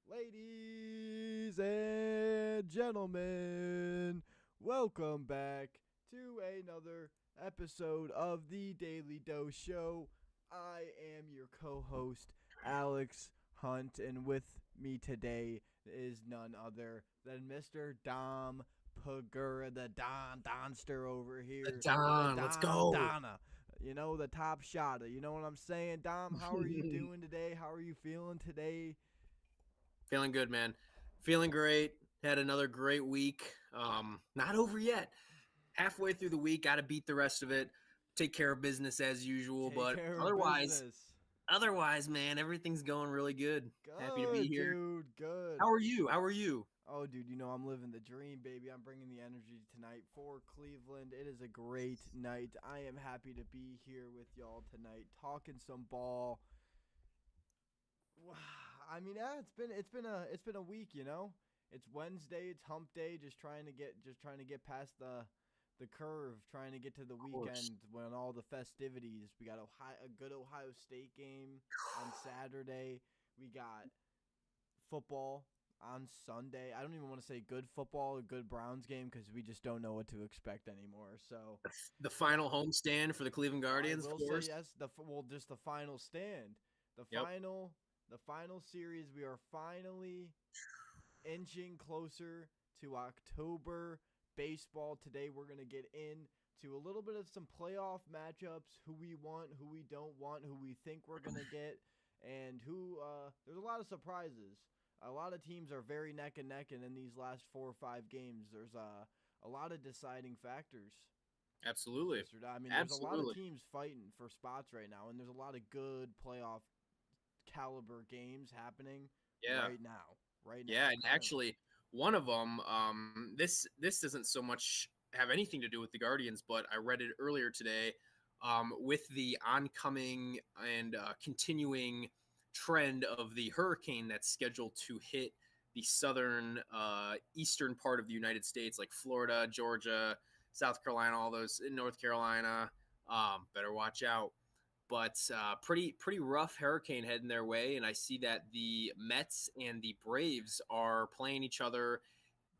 Ladies and gentlemen, welcome back to another episode of the Daily Dose Show. I am your co-host, Alex Hunt, and with me today is none other than Mr. Dom Pagura, the Donster over The here, the Don, let's go. Donna. You know, the top shotter. You know what I'm saying? Dom, how are you doing today? How are you feeling today? Feeling good, man. Feeling great. Had another great week. Not over yet. Halfway through the week, got to beat the rest of it. Take care of business as usual, Take but care of otherwise, business. otherwise, man, everything's going really good. Happy to be Good, here. dude. Good. How are you? How are you? Oh, dude, you know I'm living the dream, baby. I'm bringing the energy tonight for Cleveland. It is a great night. I am happy to be here with y'all tonight, talking some ball. I mean, yeah, it's been a week, you know. It's Wednesday. It's Hump Day. Just trying to get past the curve, trying to get to the Of course. weekend when all the festivities. We got a good Ohio State game on Saturday. We got football on Sunday. I don't even want to say good football, a good Browns game because we just don't know what to expect anymore. So, The but final homestand for the Cleveland I Guardians, of will say course. yes. Just the final stand, the Yep. final, the final series. We are finally inching closer to October baseball. Today we're gonna get into a little bit of some playoff matchups, who we want, who we don't want, who we think we're gonna get, and who. There's a lot of surprises. A lot of teams are very neck and neck, and in these last 4 or 5 games, there's a lot of deciding factors. Absolutely. Mr. I mean, there's a lot of Absolutely. teams fighting for spots right now, and there's a lot of good playoff caliber games happening Yeah. right now. Right Yeah, now, and currently. actually, one of them, this doesn't so much have anything to do with the Guardians, but I read it earlier today. With the oncoming and continuing trend of the hurricane that's scheduled to hit the southern, eastern part of the United States, like Florida, Georgia, South Carolina, all those in North Carolina. Better watch out. But pretty rough hurricane heading their way, and I see that the Mets and the Braves are playing each other,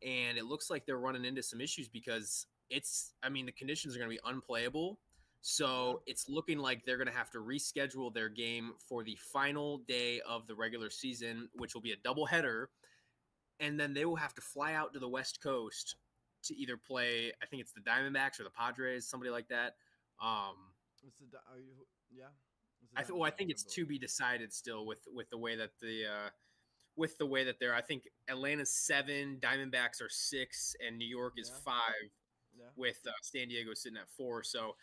and it looks like they're running into some issues because the conditions are going to be unplayable. Yeah. So it's looking like they're going to have to reschedule their game for the final day of the regular season, which will be a doubleheader, and then they will have to fly out to the West Coast to either play. I think it's the Diamondbacks or the Padres, somebody like that. What's the are you? Yeah. What's the I think Diamondbacks? I it's to believe. be decided still with the way that with the way that they're. I think Atlanta's 7, Diamondbacks are 6, and New York is Yeah. 5, Yeah. with San Diego sitting at 4. So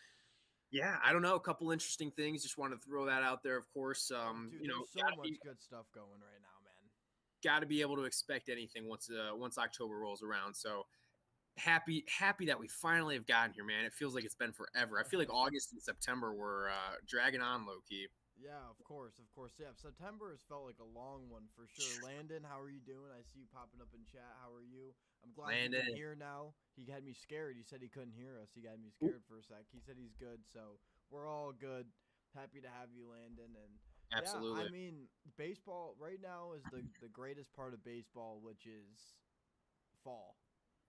yeah, I don't know. A couple interesting things. Just want to throw that out there. Of course, Oh, dude, there's so much good stuff going right now, man. got to be able to expect anything once October rolls around. So happy that we finally have gotten here, man. It feels like it's been forever. I feel like August and September were dragging on low key. Yeah, of course, of course. Yeah, September has felt like a long one for sure. Landon, how are you doing? I see you popping up in chat. How are you? I'm glad you can Landon, hear now. He had me scared. He said he couldn't hear us. He got me scared for a sec. He said he's good, so we're all good. Happy to have you, Landon. And yeah, I absolutely. mean, baseball right now is the greatest part of baseball, which is fall.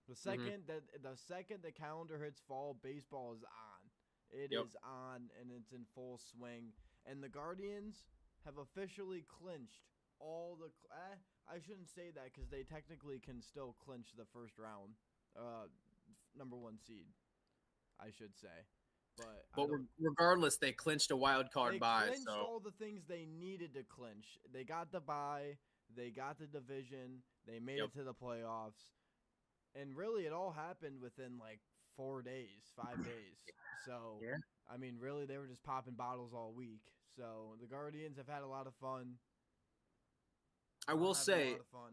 The Hmm. second that the second the calendar hits fall, baseball is on. It Yep. is on and it's in full swing. And the Guardians have officially clinched all the. I shouldn't say that because they technically can still clinch the first round, uh, number one seed. I should say, but I But don't. regardless, they clinched a wild card They bye. clinched So all the things they needed to clinch. They got the bye. They got the division. They made yep. it to the playoffs. And really, it all happened within like 4 days, 5 days. So, Yeah. I mean, really, they were just popping bottles all week. So the Guardians have had a lot of fun. I Are will having a lot say of fun.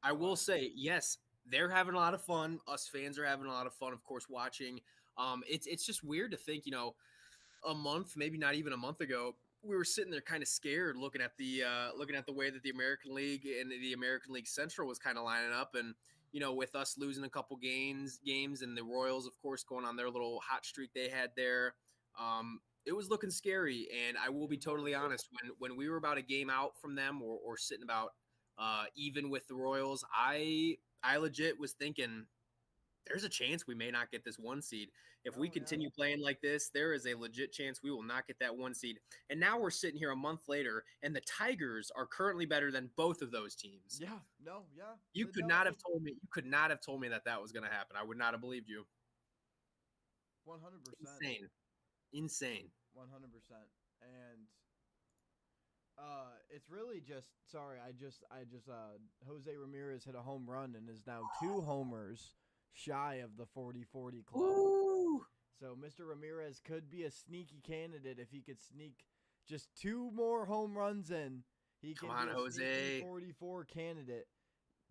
I Go will ahead. say, yes, they're having a lot of fun. Us fans are having a lot of fun, of course, watching. It's just weird to think, a month, maybe not even a month ago, we were sitting there kind of scared looking at the way that the American League and the American League Central was kind of lining up, and with us losing a couple games, and the Royals, of course, going on their little hot streak they had there. It was looking scary, and I will be It totally was. honest. When we were about a game out from them, or sitting about even with the Royals, I legit was thinking there's a chance we may not get this 1 seed. If we continue playing like this, there is a legit chance we will not get that 1 seed. And now we're sitting here a month later, and the Tigers are currently better than both of those teams. Yeah, no, yeah. You could not have told me. You could not have told me that was going to happen. I would not have believed you. 100%. Insane. 100%. And it's really just Jose Ramirez hit a home run and is now 2 homers shy of the 40-40 club. Ooh. So Mr. Ramirez could be a sneaky candidate if he could sneak just 2 more home runs in. He can be a Jose. 44 candidate.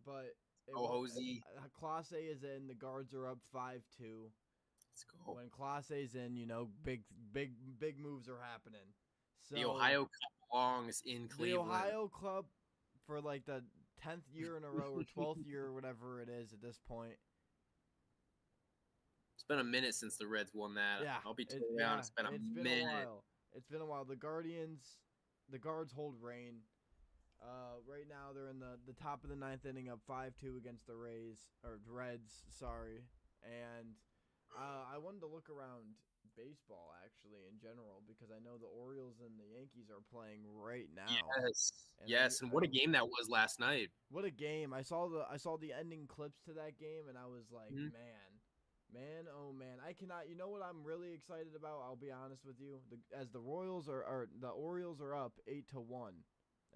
But Jose. Clase is in. The Guards are up 5-2. Let's go. When Clase's in, big moves are happening. So the Ohio Cup belongs in Cleveland. The Ohio Club for like the 10th year in a row or 12th year or whatever it is at this point. It's been a minute since the Reds won that. Yeah, I'll be totally honest. It's been a minute. It's been a while. The Guards hold reign. Right now they're in the top of the 9th inning, up 5-2 against the Reds. Sorry, and I wanted to look around baseball actually in general because I know the Orioles and the Yankees are playing right now. Yes, and what a game that was last night. What a game! I saw the ending clips to that game, and I was like, man, oh man, I cannot. You know what I'm really excited about? I'll be honest with you. The Orioles are up 8-1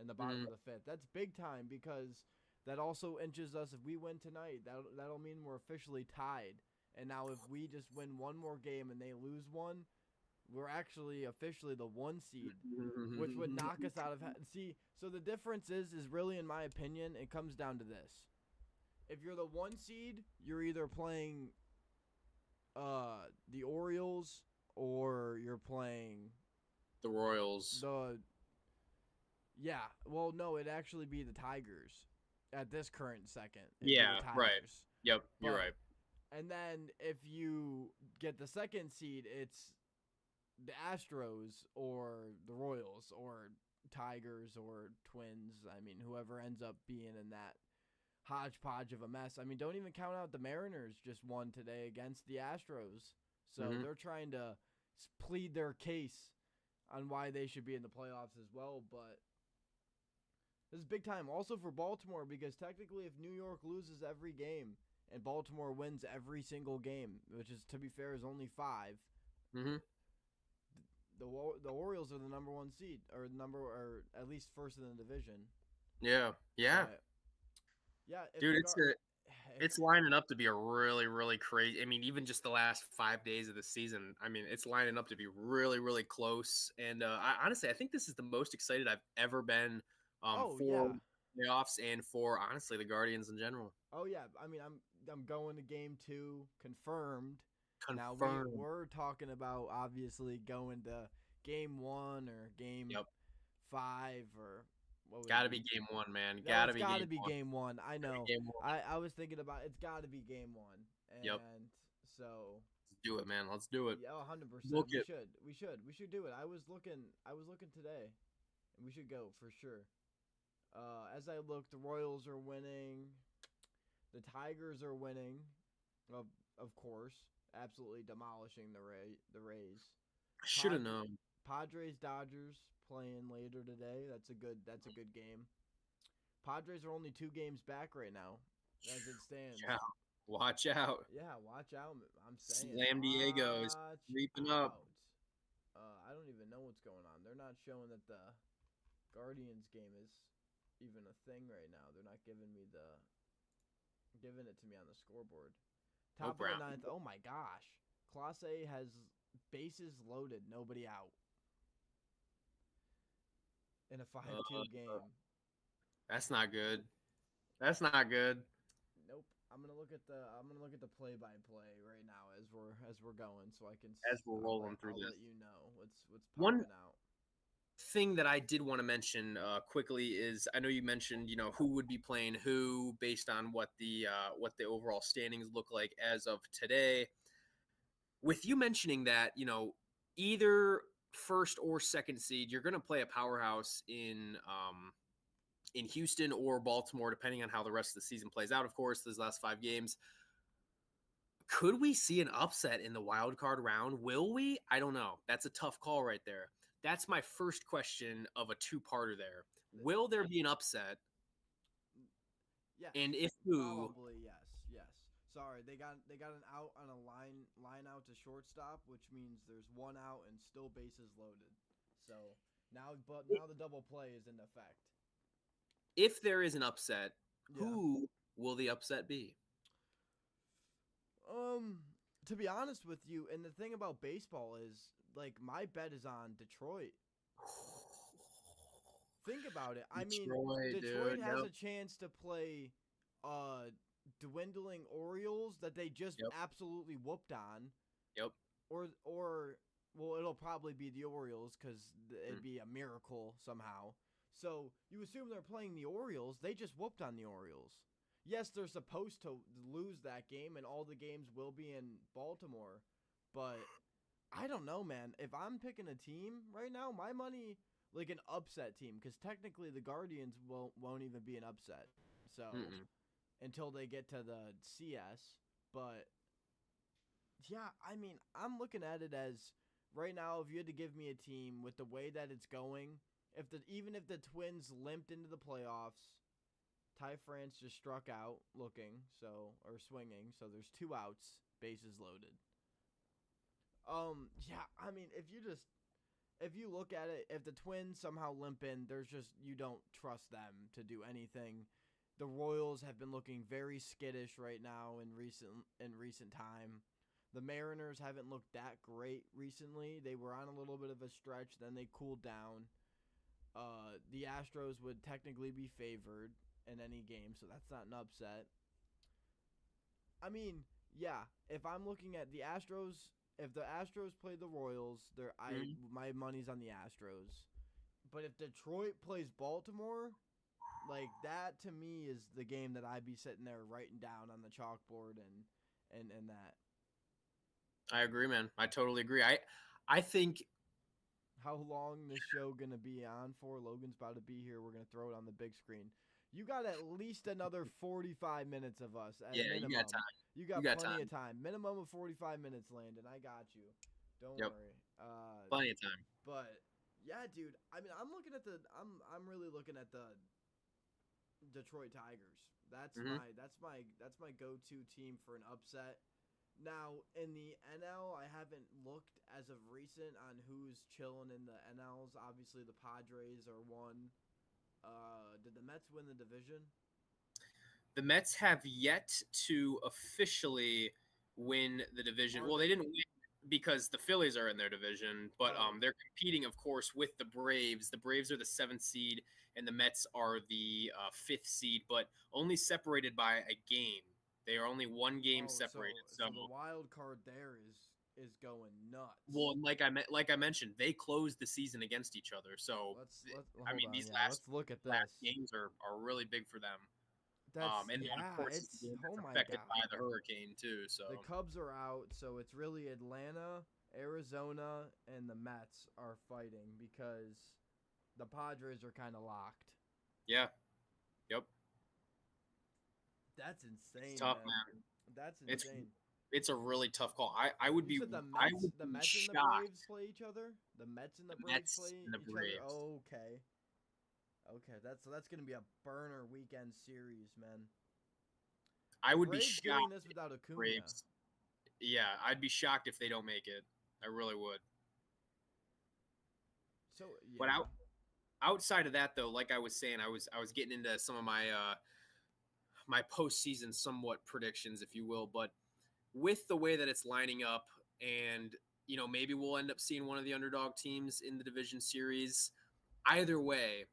in the bottom of the 5th. That's big time because that also inches us. If we win tonight, that'll mean we're officially tied. And now if we just win one more game and they lose one, we're actually officially the 1 seed, which would knock us out of see. So the difference is really, in my opinion, it comes down to this: if you're the 1 seed, you're either playing the Orioles or you're playing the Royals. Well, no, it'd actually be the Tigers at this current second. Right. Yep, you're right. And then if you get the 2nd seed, it's the Astros or the Royals or Tigers or Twins. I mean, whoever ends up being in that hodgepodge of a mess. I mean, don't even count out the Mariners just won today against the Astros. So they're trying to plead their case on why they should be in the playoffs as well. But this is big time also for Baltimore because technically if New York loses every game and Baltimore wins every single game, which is, to be fair, is only 5, the Orioles are the number 1 seed or at least first in the division. Yeah. Dude, it's lining up to be a really, really crazy. I mean, even just the last 5 days of the season, I mean, it's lining up to be really, really close. And I think this is the most excited I've ever been for playoffs and for, honestly, the Guardians in general. Oh, yeah. I mean, I'm going to game 2 confirmed. Now, we're talking about, obviously, going to game 1 or game 5 or Gotta be game 1, man. It's gotta be game 1. I know. I was thinking about it's gotta be game 1. And so let's do it, man. Let's do it. Yeah, 100%. We should do it. I was looking today, and we should go for sure. As I look, the Royals are winning. The Tigers are winning. Of course, absolutely demolishing the Rays. I should have known. Padres Dodgers playing later today. That's a good game. Padres are only 2 games back right now as it stands. Yeah. Watch out. Yeah, watch out. I'm saying. Slam Diego is creeping up. I don't even know what's going on. They're not showing that the Guardians game is even a thing right now. They're not giving it to me on the scoreboard. Top of the 9th. Oh my gosh. Clase has bases loaded, nobody out. In a 5-2 game. That's not good. Nope. I'm gonna look at the play-by-play right now as we're going, so I can. As we're rolling through this, let you know what's popping out. Thing that I did want to mention quickly is I know you mentioned who would be playing who based on what the overall standings look like as of today. With you mentioning that either first or second seed, you're going to play a powerhouse in in Houston or Baltimore, depending on how the rest of the season plays out. Of course, those last 5 games. Could we see an upset in the wild card round? Will we? I don't know. That's a tough call right there. That's my first question of a two-parter there. Will there be an upset? Yes. And if who? Probably yes. Yes. Sorry, they got an out on a line out to shortstop, which means there's one out and still bases loaded. So now the double play is in effect. If there is an upset, Yeah. who will the upset be? To be honest with you, and the thing about baseball is, like, my bet is on Detroit. Think about it. Detroit has a chance to play dwindling Orioles that they just absolutely whooped on. Yep. Or well, it'll probably be the Orioles because it'd be a miracle somehow. So you assume they're playing the Orioles. They just whooped on the Orioles. Yes, they're supposed to lose that game, and all the games will be in Baltimore. But I don't know, man. If I'm picking a team right now, my money, like an upset team, because technically the Guardians won't even be an upset. So until they get to the CS. But yeah, I mean, I'm looking at it as right now, if you had to give me a team with the way that it's going, even if the Twins limped into the playoffs, Ty France just struck out swinging, so there's 2 outs, bases loaded. Yeah, I mean, if you look at it, if the Twins somehow limp in, you don't trust them to do anything. The Royals have been looking very skittish right now in recent time. The Mariners haven't looked that great recently. They were on a little bit of a stretch, then they cooled down. The Astros would technically be favored in any game, so that's not an upset. I mean, yeah, if I'm looking at the Astros, if the Astros play the Royals, my money's on the Astros. But if Detroit plays Baltimore, like, that to me is the game that I'd be sitting there writing down on the chalkboard and that. I agree, man. I totally agree. I think. How long this show gonna be on for? Logan's about to be here. We're gonna throw it on the big screen. You got at least another 45 minutes of us at a minimum. You got time. You got plenty of time. Minimum of 45 minutes, Landon. I got you. Don't worry. Plenty of time. But yeah, dude. I mean, I'm really looking at the Detroit Tigers. That's my go-to team for an upset. Now, in the NL, I haven't looked as of recent on who's chilling in the NLs. Obviously, the Padres are one. Did the Mets win the division? The Mets have yet to officially win the division. Well, they didn't win because the Phillies are in their division, but they're competing, of course, with the Braves. The Braves are the 7th seed, and the Mets are the 5th seed, but only separated by a game. They are only 1 game separated. So the wild card there is going nuts. Well, like I mentioned, they closed the season against each other. So these last games are really big for them. Of course, it's affected by the hurricane too. So the Cubs are out, so it's really Atlanta, Arizona, and the Mets are fighting because the Padres are kind of locked. Yeah. Yep. That's insane. It's tough, man. That's insane. It's a really tough call. I would be. The Mets shocked. And the Braves play each other. The Mets and the Braves play each other. Oh, okay. Okay, that's gonna be a burner weekend series, man. I would be shocked. Doing this without Acuna. Braves. Yeah, I'd be shocked if they don't make it. I really would. So, yeah. But outside of that, though, like I was saying, I was getting into some of my my postseason somewhat predictions, if you will. But with the way that it's lining up, and maybe we'll end up seeing one of the underdog teams in the division series. Either way,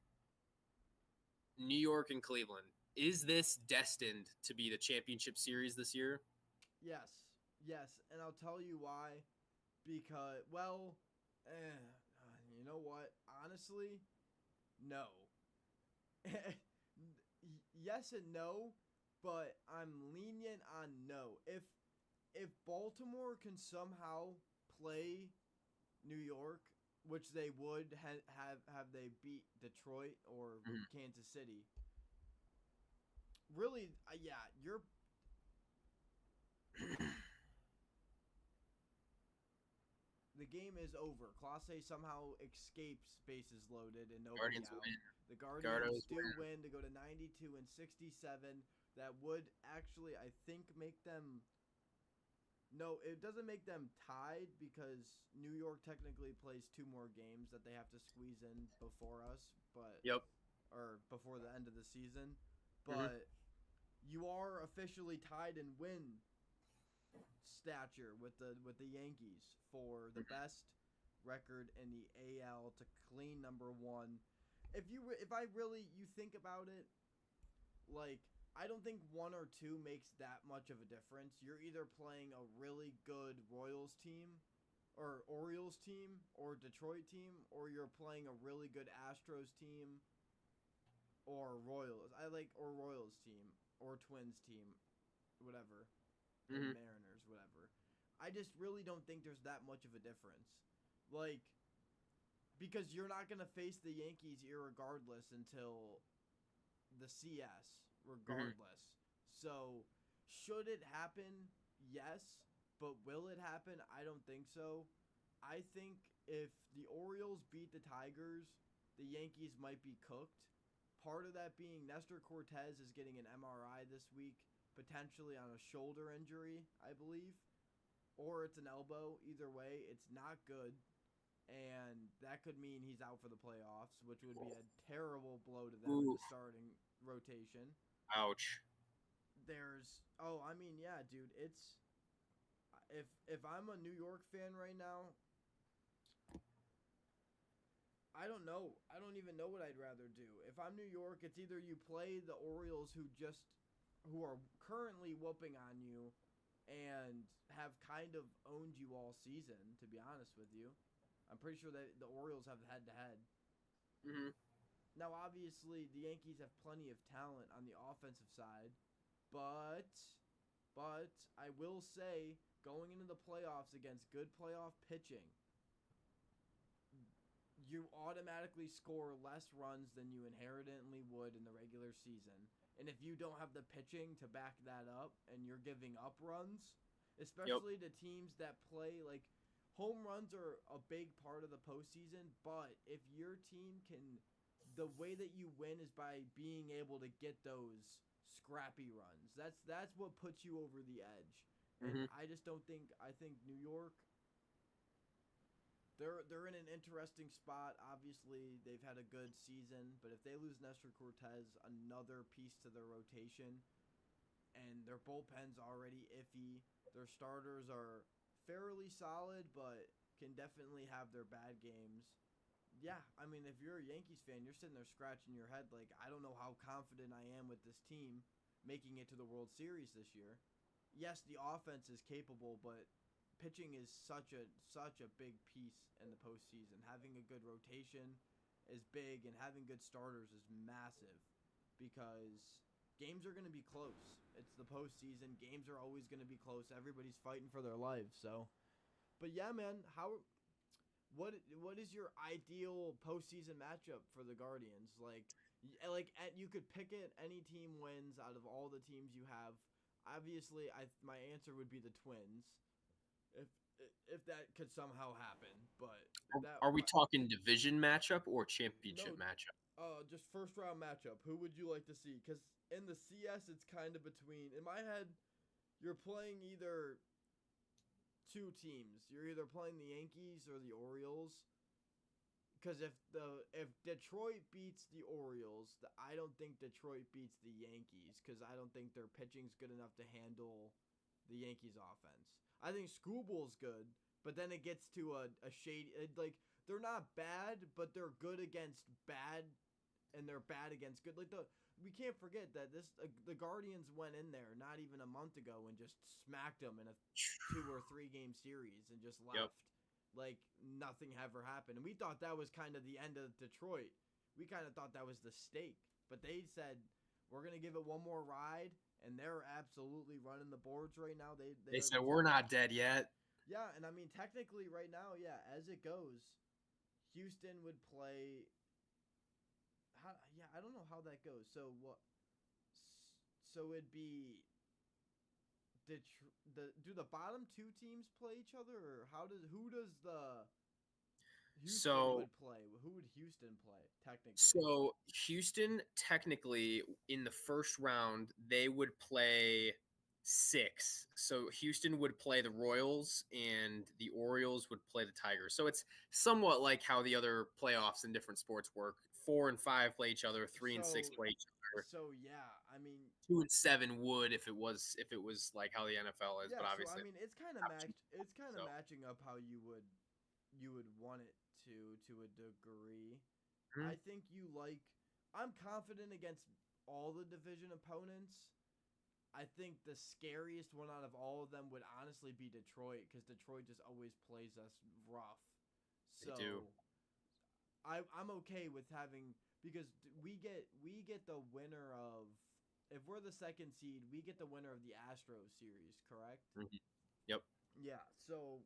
New York and Cleveland. Is this destined to be the championship series this year? Yes, and I'll tell you why. Because, you know what? Honestly, no. Yes and no, but I'm lenient on no. If Baltimore can somehow play New York which they would have they beat Detroit or Mhm. Kansas City. Really, yeah, you're the game is over. Classe somehow escapes bases loaded and nobody Guardians out. win. The Guardians Gardos do win. win to go to 92 and 67. That would actually, I think, make them. No, it doesn't make them tied because New York technically plays two more games that they have to squeeze in before us, but Yep. or before the end of the season. Mhm. But you are officially tied in win stature with the Yankees for the Mhm. best record in the AL to clean number one. If I really you think about it, like I don't think one or two makes that much of a difference. You're either playing a really good Royals team or Orioles team or Detroit team, or you're playing a really good Astros team or Royals. I like or Royals team or Twins team, whatever, and Mhm. Mariners, whatever. I just really don't think there's that much of a difference. Like because you're not going to face the Yankees irregardless until the CS Mhm. regardless. So, should it happen? Yes, but will it happen? I don't think so. I think if the Orioles beat the Tigers, the Yankees might be cooked. Part of that being Nestor Cortez is getting an MRI this week, potentially on a shoulder injury, I believe, or it's an elbow. Either way, it's not good. And that could mean he's out for the playoffs, which would be a terrible blow to them in Oof. the starting rotation. Ouch. I mean, yeah, dude, it's if I'm a New York fan right now, I don't know. I don't even know what I'd rather do. If I'm New York, it's either you play the Orioles who are currently whooping on you and have kind of owned you all season, to be honest with you. I'm pretty sure that the Orioles have head to head. Mhm. Now, obviously, the Yankees have plenty of talent on the offensive side, but I will say going into the playoffs against good playoff pitching, you automatically score less runs than you inherently would in the regular season. And if you don't have the pitching to back that up and you're giving up runs, Yep. especially to teams that play like home runs are a big part of the postseason, but if your team can the way that you win is by being able to get those scrappy runs. That's what puts you over the edge. And Mhm. I just don't think I think New York they're in an interesting spot. Obviously, they've had a good season, but if they lose Nestor Cortez, another piece to their rotation, and their bullpen's already iffy. Their starters are fairly solid, but can definitely have their bad games. Yeah, I mean, if you're a Yankees fan, you're sitting there scratching your head like, I don't know how confident I am with this team making it to the World Series this year. Yes, the offense is capable, but pitching is such a big piece in the postseason. Having a good rotation is big, and having good starters is massive because games are going to be close. It's the postseason. Games are always going to be close. Everybody's fighting for their lives. So, but yeah, man, what is your ideal postseason matchup for the Guardians? You could pick it. Any team wins out of all the teams you have. Obviously, my answer would be the Twins, if if that could somehow happen. But that Are we my, talking division matchup or championship no, matchup? just first round matchup. Who would you like to see? Because in the CS, it's kind of between. In my head, you're playing either two teams. You're either playing the Yankees or the Orioles. Because if Detroit beats the Orioles, I don't think Detroit beats the Yankees because I don't think their pitching's good enough to handle the Yankees offense. I think Schoolball's good, but then it gets to a shady like they're not bad, but they're good against bad, and they're bad against good. We can't forget that the Guardians went in there not even a month ago and just smacked them in a 2 or 3 game series and just Yep. left like nothing ever happened. And we thought that was kind of the end of Detroit. We kind of thought that was the stake, but they said we're gonna give it one more ride, and they're absolutely running the boards right now. They They're said we're not dead yet. yeah, and I mean technically right now, yeah, as it goes, Houston would play. Yeah, I don't know how that goes. So what? So it'd be. Do the bottom two teams play each other, or who does the Houston So would play? Who would Houston play technically? so Houston technically in the first round they would play 6. So Houston would play the Royals and the Orioles would play the Tigers. So it's somewhat like how the other playoffs in different sports work. 4 and 5 play each other, 3 and 6 So play each other. so yeah, I mean 2 and 7 would if it was like how the NFL is, yeah, but so I obviously mean it's kind of have two. So, matching up how you would want it to a degree. mhm. I think I'm confident against all the division opponents. I think the scariest one out of all of them would honestly be Detroit because Detroit just always plays us rough. They do. So I'm okay with having because we get the winner of if we're the second seed, we get the winner of the Astros series, correct? Mhm. Yep. Yeah. So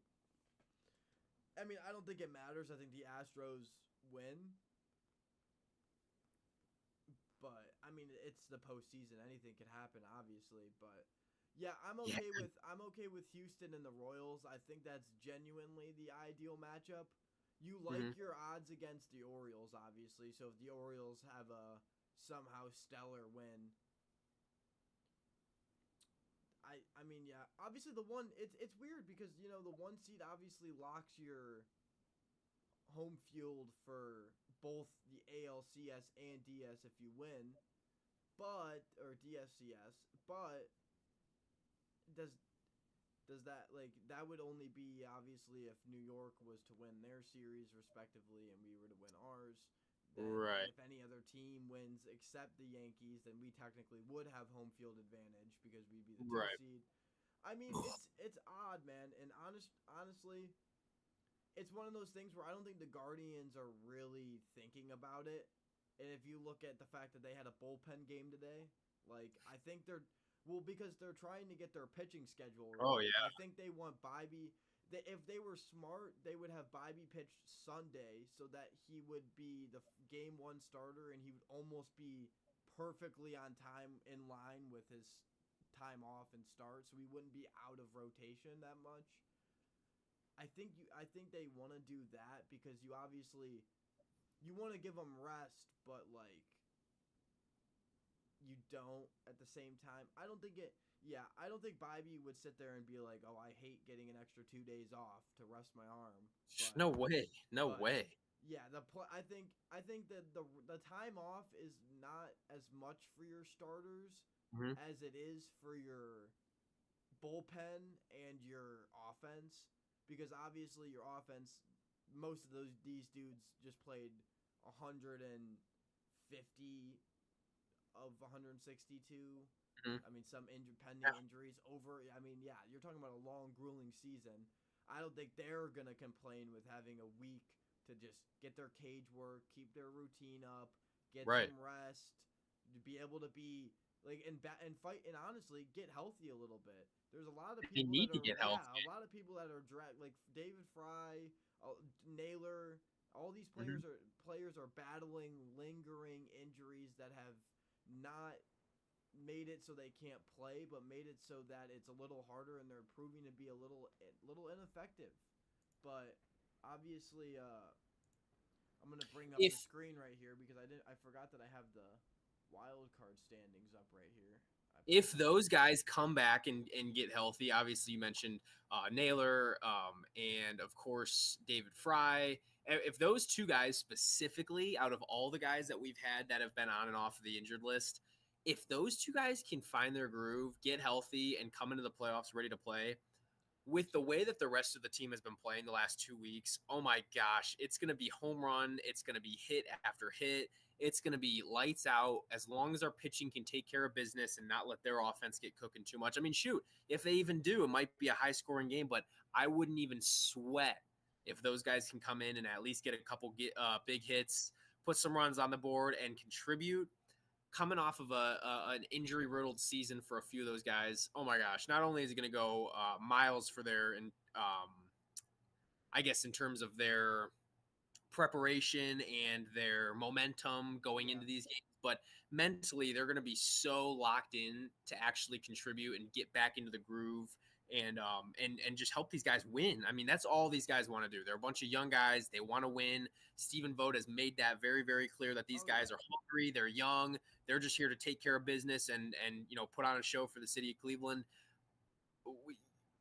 I mean, I don't think it matters. I think the Astros win, but I mean, it's the postseason. Anything could happen, obviously. But yeah, Yeah. I'm okay with Houston and the Royals. I think that's genuinely the ideal matchup. You like Hmm. your odds against the Orioles, obviously. So if the Orioles have a somehow stellar win, I mean, yeah, obviously the one it's weird because the one seed obviously locks your home field for both the ALCS and DS if you win, but or DFCS, but does does that like that would only be obviously if New York was to win their series respectively and we were to win ours. Then and Right. if any other team wins except the Yankees, then we technically would have home field advantage because we'd be the two Right. seed. I mean, it's odd, man, and honestly, it's one of those things where I don't think the Guardians are really thinking about it. And if you look at the fact that they had a bullpen game today, like I think they're well because they're trying to get their pitching schedule Oh right. yeah. I think they want Bibee. If they were smart, they would have Bibee pitch Sunday so that he would be the game one starter and he would almost be perfectly on time in line with his time off and start, so he wouldn't be out of rotation that much. I think they want to do that because you want to give them rest, but like you don't at the same time. I don't think it. Yeah, I don't think Bibee would sit there and be like, "Oh, I hate getting an extra 2 days off to rest my arm." No way. No But way. yeah, I think that the time off is not as much for your starters Hmm. as it is for your bullpen and your offense because obviously your offense most of these dudes just played 150 of 162. Hmm. I mean some pending Yeah. injuries over I mean yeah, you're talking about a long grueling season. I don't think they're going to complain with having a week to just get their cage work, keep their routine up, get Right. some rest, to be able to be like and fight and honestly get healthy a little bit. There's a lot of They people need that to are get yeah, healthy. a lot of people that are like David Fry, Naylor, all these Hmm. players are battling lingering injuries that have not made it so they can't play, but made it so that it's a little harder and they're proving to be a little ineffective. But obviously, I'm gonna bring up the If screen right here because I forgot that I have the wild card standings up right here. I if forgot. those guys come back and get healthy, obviously you mentioned Naylor, and of course David Fry. If those two guys specifically, out of all the guys that we've had that have been on and off of the injured list, if those two guys can find their groove, get healthy, and come into the playoffs ready to play, with the way that the rest of the team has been playing the last 2 weeks, oh my gosh, it's going to be home run. It's going to be hit after hit. It's going to be lights out as long as our pitching can take care of business and not let their offense get cooking too much. I mean, shoot, if they even do, it might be a high scoring game, but I wouldn't even sweat if those guys can come in and at least get a couple big hits, put some runs on the board, and contribute coming off of an injury riddled season for a few of those guys. Oh my gosh! Not only is it going to go miles for their, and I guess in terms of their preparation and their momentum going into these games, but mentally they're going to be so locked in to actually contribute and get back into the groove and just help these guys win. I mean, that's all these guys want to do. They're a bunch of young guys. They want to win. Stephen Vogt has made that very, very clear that these guys are hungry. They're young. They're just here to take care of business and put on a show for the city of Cleveland.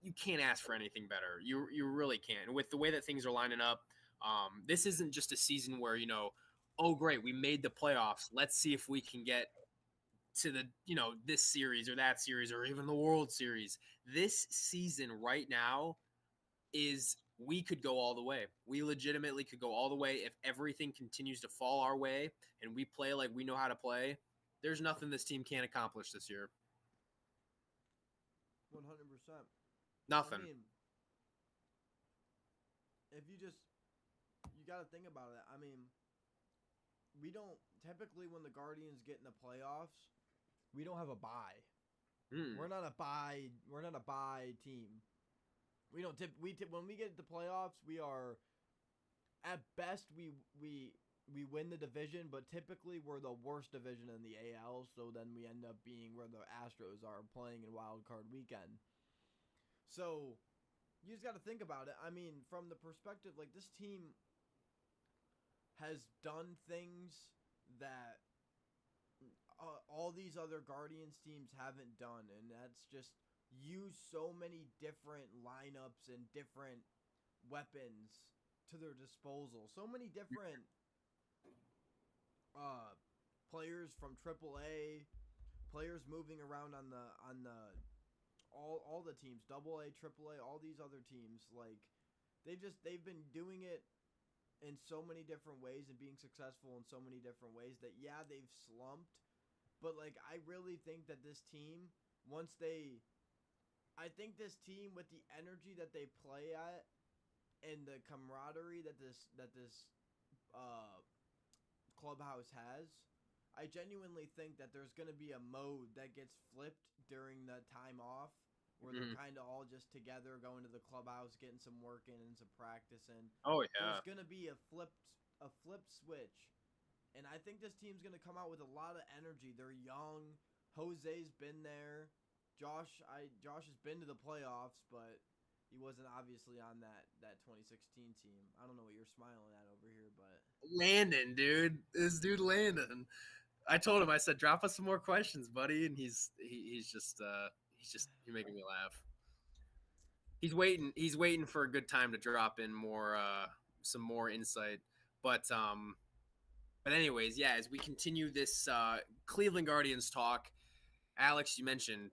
You can't ask for anything better. You really can't. And with the way that things are lining up, this isn't just a season where, oh, great, we made the playoffs. Let's see if we can get to the, this series or that series or even the World Series. This season right now is we could go all the way. We legitimately could go all the way if everything continues to fall our way and we play like we know how to play. There's nothing this team can't accomplish this year. 100%. Nothing. I mean, if you got to think about it. I mean, we don't typically, when the Guardians get in the playoffs, we don't have a bye. We're not a bye. We're not a bye team. We don't when we get to the playoffs, we are at best we win the division, but typically we're the worst division in the AL. So then we end up being where the Astros are playing in Wild Card Weekend. So you just got to think about it. I mean, from the perspective, like, this team has done things that all these other Guardians teams haven't done, and that's just use so many different lineups and different weapons to their disposal. So many different players from AAA, players moving around on the all the teams, AA, AAA, all these other teams. Like, they've been doing it in so many different ways and being successful in so many different ways that, yeah, they've slumped. But, like, I really think that this team, I think this team, with the energy that they play at and the camaraderie that this clubhouse has, I genuinely think that there's going to be a mode that gets flipped during the time off where they're kind of all just together, going to the clubhouse, getting some work in and some practice in. Oh, yeah. There's going to be a flip switch. And I think this team's going to come out with a lot of energy. They're young. Jose's been there. Josh has been to the playoffs, but he wasn't obviously on that 2016 team. I don't know what you're smiling at over here, but Landon, dude. This dude Landon. I told him, I said, drop us some more questions, buddy, and he's making me laugh. He's waiting for a good time to drop in some more insight. But anyways, yeah, as we continue this Cleveland Guardians talk, Alex, you mentioned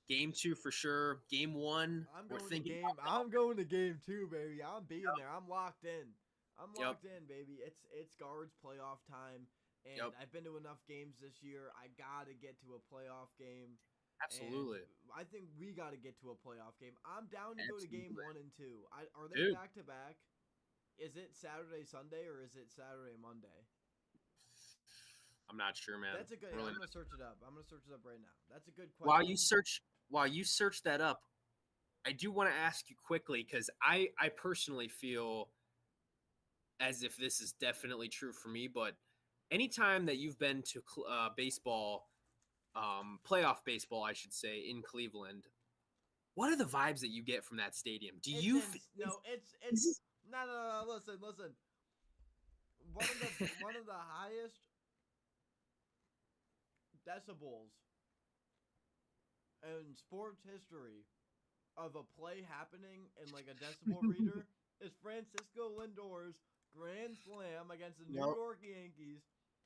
Game 2 for sure. Game 1, I'm going to Game 2, baby. I'm being there. I'm locked in. Locked in, baby. It's Guards playoff time, and I've been to enough games this year. I gotta get to a playoff game. Absolutely. And I think we gotta get to a playoff game. I'm down to go to Game 1 and 2. Are they back to back? Is it Saturday, Sunday, or is it Saturday, Monday? I'm not sure, man. That's a good. I'm gonna search it up. Right now. That's a good question. While you search that up, I do want to ask you quickly, because I personally feel as if this is definitely true for me. But anytime that you've been to baseball, playoff baseball, I should say, in Cleveland, what are the vibes that you get from that stadium? Do you? No. Listen. One of the highest decibels in sports history of a play happening in, like, a decibel reader is Francisco Lindor's grand slam against the New York Yankees.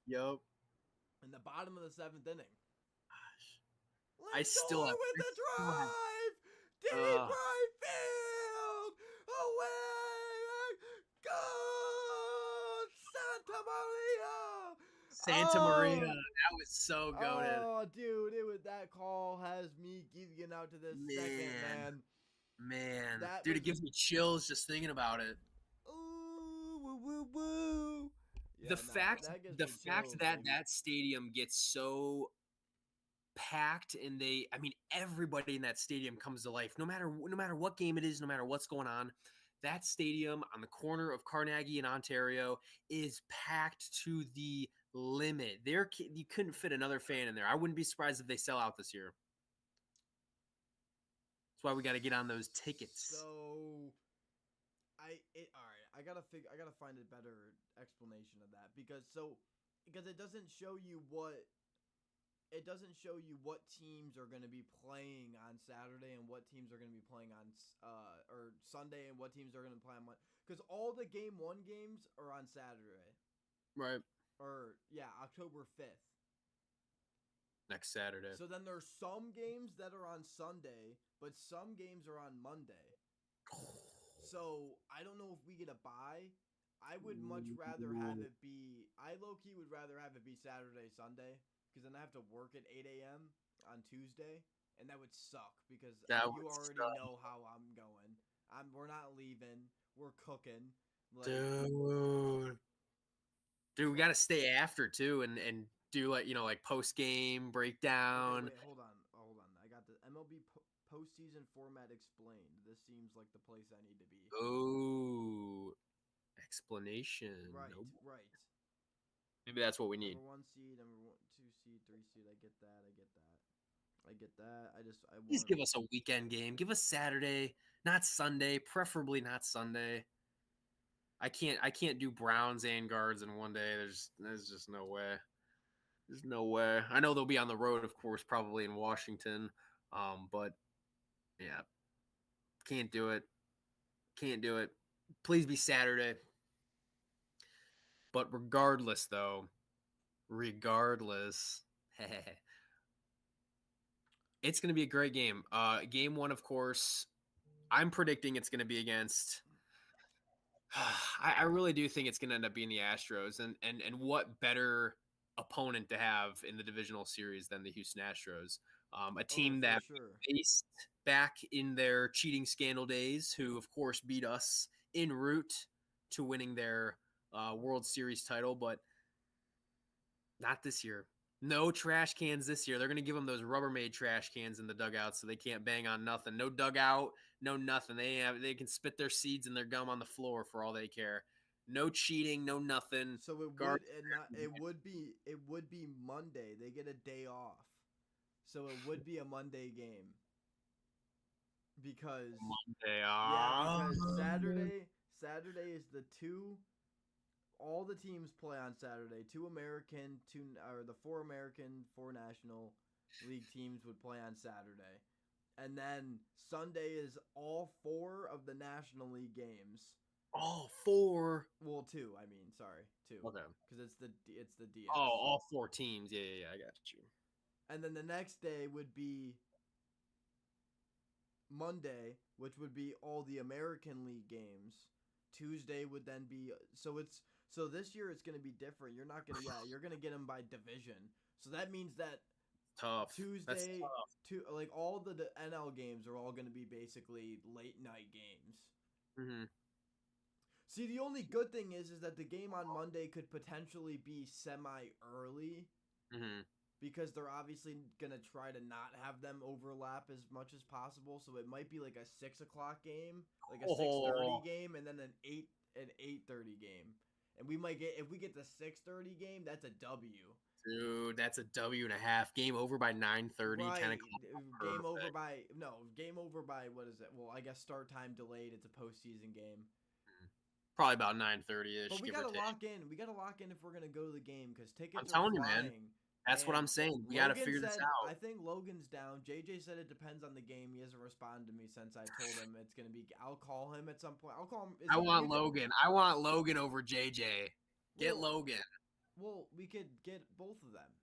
Yep. In the bottom of the 7th inning. Lindor I still have with the drive, deep right field, away, go, Santa Maria. That was so goated. Oh, dude, that call has me geeking out to this second, man. Dude, it gives me chills just thinking about it. Ooh, woo, woo, woo. Yeah, the fact that stadium gets so packed, and everybody in that stadium comes to life. No matter what game it is, no matter what's going on, that stadium on the corner of Carnegie and Ontario is packed to the limit. You couldn't fit another fan in there. I wouldn't be surprised if they sell out this year. That's why we got to get on those tickets. So, all right. I gotta find a better explanation of that because it doesn't show you what teams are going to be playing on Saturday and what teams are going to be playing on or Sunday and what teams are going to play on Monday. Because all the Game 1 games are on Saturday. Right. Or, yeah, October 5th. Next Saturday. So then there's some games that are on Sunday, but some games are on Monday. So I don't know if we get a bye. I would much rather have it be... I low-key would rather have it be Saturday, Sunday. Because then I have to work at 8 a.m. on Tuesday, and that would suck because you already know how I'm going. We're not leaving. We're cooking. Like, dude, we got to stay after too, and do like post game breakdown. Okay, wait, hold on. I got the MLB postseason format explained. This seems like the place I need to be. Oh, explanation. Right, nope. Right. Maybe that's what we need. Number 1 seed, number 2 seed, 3 seed. I get that. Please give us a weekend game. Give us Saturday, not Sunday. Preferably not Sunday. I can't do Browns and Guards in one day. There's just no way. There's no way. I know they'll be on the road, of course, probably in Washington. But yeah, can't do it. Please be Saturday. But regardless, it's going to be a great game. Game 1, of course, I'm predicting it's going to be against. I really do think it's going to end up being the Astros, and what better opponent to have in the divisional series than the Houston Astros, a team that faced back in their cheating scandal days, who of course beat us en route to winning their World Series title, but not this year. No trash cans this year. They're going to give them those Rubbermaid trash cans in the dugout so they can't bang on nothing. No dugout, no nothing. They can spit their seeds and their gum on the floor for all they care. No cheating, no nothing. So it would be Monday. They get a day off. So it would be a Monday game. Because Monday off. Yeah, because Saturday is all the teams play on Saturday. The 4 American, 4 National League teams would play on Saturday. And then Sunday is all 4 of the National League games. All 4? Well, 2. I mean, sorry, 2. Okay. Because it's the DS. Oh, all 4 teams. Yeah, I got you. And then the next day would be Monday, which would be all the American League games. Tuesday would then be so this year it's going to be different. You're not going to you're going to get them by division. So that means that tough. Tuesday like all the NL games are all going to be basically late night games. Mhm. See, the only good thing is that the game on Monday could potentially be semi early. Mhm. Because they're obviously going to try to not have them overlap as much as possible. So it might be like a 6 o'clock game, like a 6:30 game, and then an 8:30 game. And we might get, if we get the 6:30 game, that's a W. Dude, that's a W and a half. Game over by 9:30, right. 10 o'clock. Game over by, what is it? Well, I guess start time delayed. It's a postseason game. Probably about 9:30-ish. But we got to lock in. We got to lock in if we're going to go to the game because tickets I'm telling you, man. That's what I'm saying. We got to figure this out. I think Logan's down. JJ said it depends on the game. He hasn't responded to me since I told him it's going to be. I'll call him at some point. I'll call him. I want Logan. I want Logan over JJ. Get Logan. Well, we could get both of them.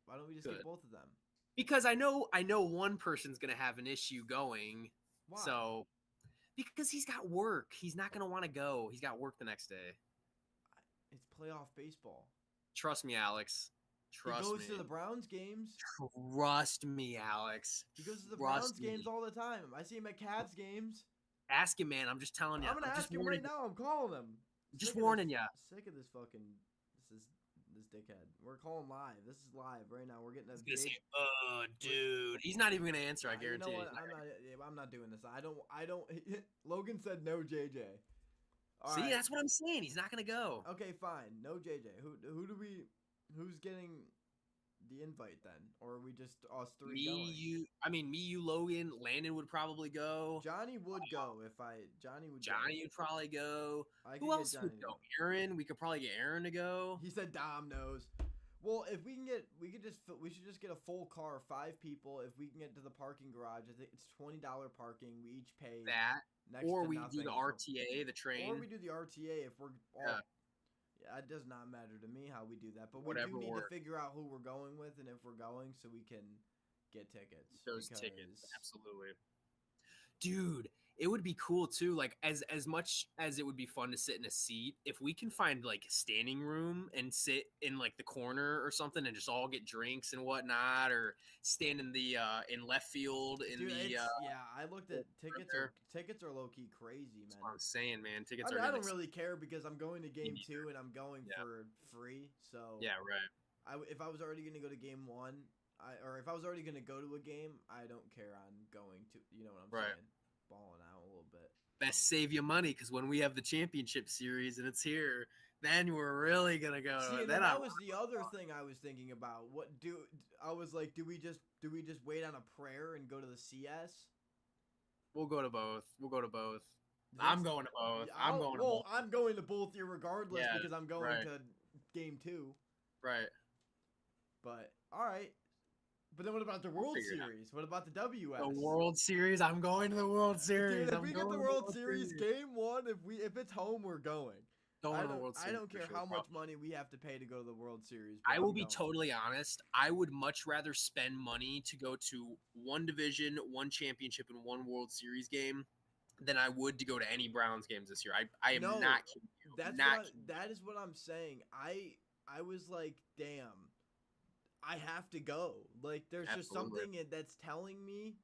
Why don't we just get both of them? Because I know one person's going to have an issue going. Why? So, because he's got work. He's not going to want to go. He's got work the next day. It's playoff baseball. Trust me, Alex. Trust me. He goes to the Browns games. Trust me, Alex. He goes to the Browns games all the time. I see him at Cavs games. Ask him, man. I'm just telling you. I'm going to ask him right now. I'm calling him. Just warning you. Sick of this fucking... This is this dickhead. We're calling live. This is live right now. We're getting a He's gonna say, "Oh, dude," he's not even gonna answer. I guarantee. You know what? I'm not doing this. I don't. Logan said no JJ. All right. That's what I'm saying. He's not gonna go. Okay, fine. No JJ. Who's getting the invite then? Or are we just us three going? Me, you, Logan, Landon would probably go. Johnny would go Johnny would probably go. Who else would go? Aaron. We could probably get Aaron to go. He said Dom knows. Well, if we should just get a full car, 5 people. If we can get to the parking garage, I think it's $20 parking. We each pay that. Or we do the RTA, the train. Or we do the RTA if we're all. Yeah, it does not matter to me how we do that, but we do need to figure out who we're going with and if we're going so we can get tickets. Those tickets, absolutely. Dude, it would be cool too. Like as much as it would be fun to sit in a seat, if we can find like standing room and sit in like the corner or something and just all get drinks and whatnot, or stand in the in left field in Dude, the I looked at tickets are low key crazy, man. That's what I'm saying, man. Tickets I don't really care because I'm going to game 2 and I'm going for free. So yeah, right. If I was already going to go to game 1, or if I was already going to go to a game, I don't care on going to. You know what I'm saying? Balling out a little bit. Best save you money because when we have the championship series and it's here, then we're really gonna go. See, that was the other thing I was thinking about. I was like, do we just wait on a prayer and go to the CS? We'll go to both. I'm going to both. I'm going to both regardless because I'm going to game 2. Right. But all right. But then what about the World Series? What about the WS? The World Series? I'm going to the World Series. Dude, if we get the World Series game 1, if it's home, we're going. I don't care how much money we have to pay to go to the World Series. I will be totally honest. I would much rather spend money to go to one division, one championship, and one World Series game than I would to go to any Browns games this year. I am not kidding you. That is what I'm saying. I was like, damn. I have to go. Like, there's just something that's telling me.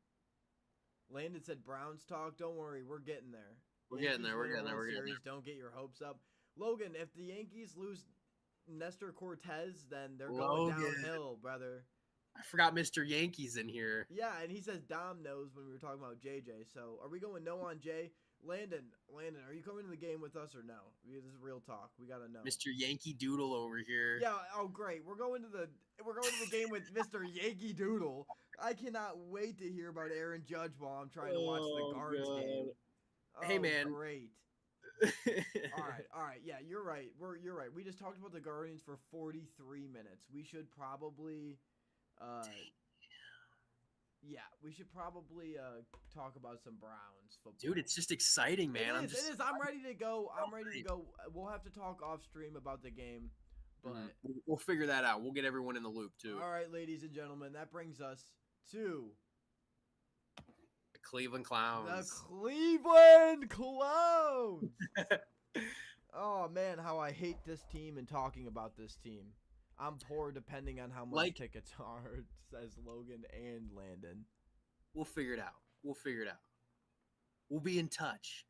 Landon said Browns talk. Don't worry, we're getting there. We're getting there. Don't get your hopes up. Logan, if the Yankees lose Nestor Cortez, then they're going downhill, brother. I forgot Mr. Yankees in here. Yeah, and he says Dom knows when we were talking about JJ. So are we going no on Jay? Landon, are you coming to the game with us or no? This is real talk. We gotta know. Mr. Yankee Doodle over here. Yeah. Oh, great. We're going to the game with Mr. Yankee Doodle. I cannot wait to hear about Aaron Judge while I'm trying to watch the Guards game. Oh, hey, man. Great. All right. Yeah, you're right. You're right. We just talked about the Guardians for 43 minutes. We should probably, talk about some Browns football. Dude, it's just exciting, man. It is. I'm ready to go. We'll have to talk off stream about the game, but we'll figure that out. We'll get everyone in the loop too. All right, ladies and gentlemen, that brings us to the Cleveland Clowns. The Cleveland Clowns. Oh man, how I hate this team and talking about this team. I'm poor depending on how much tickets are, says Logan and Landon. We'll figure it out. We'll be in touch.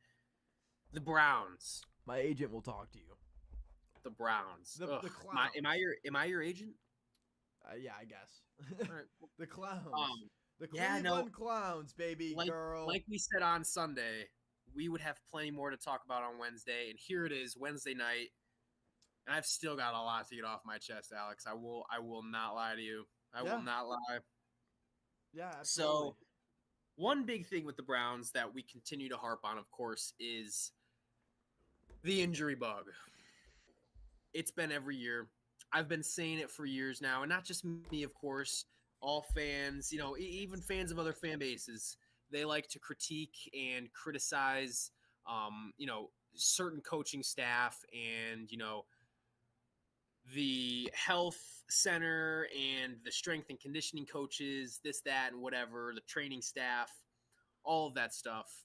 The Browns. My agent will talk to you. The Browns. The Clowns. Am I your agent? Yeah, I guess. All right. The Clowns. The Cleveland Clowns, baby girl. Like we said on Sunday, we would have plenty more to talk about on Wednesday, and here it is, Wednesday night. And I've still got a lot to get off my chest, Alex. I will not lie to you. I will not lie. Yeah, absolutely. So, one big thing with the Browns that we continue to harp on, of course, is the injury bug. It's been every year. I've been saying it for years now, and not just me, of course. All fans, even fans of other fan bases, they like to critique and criticize, certain coaching staff and, the health center and the strength and conditioning coaches, this, that, and whatever, the training staff, all of that stuff.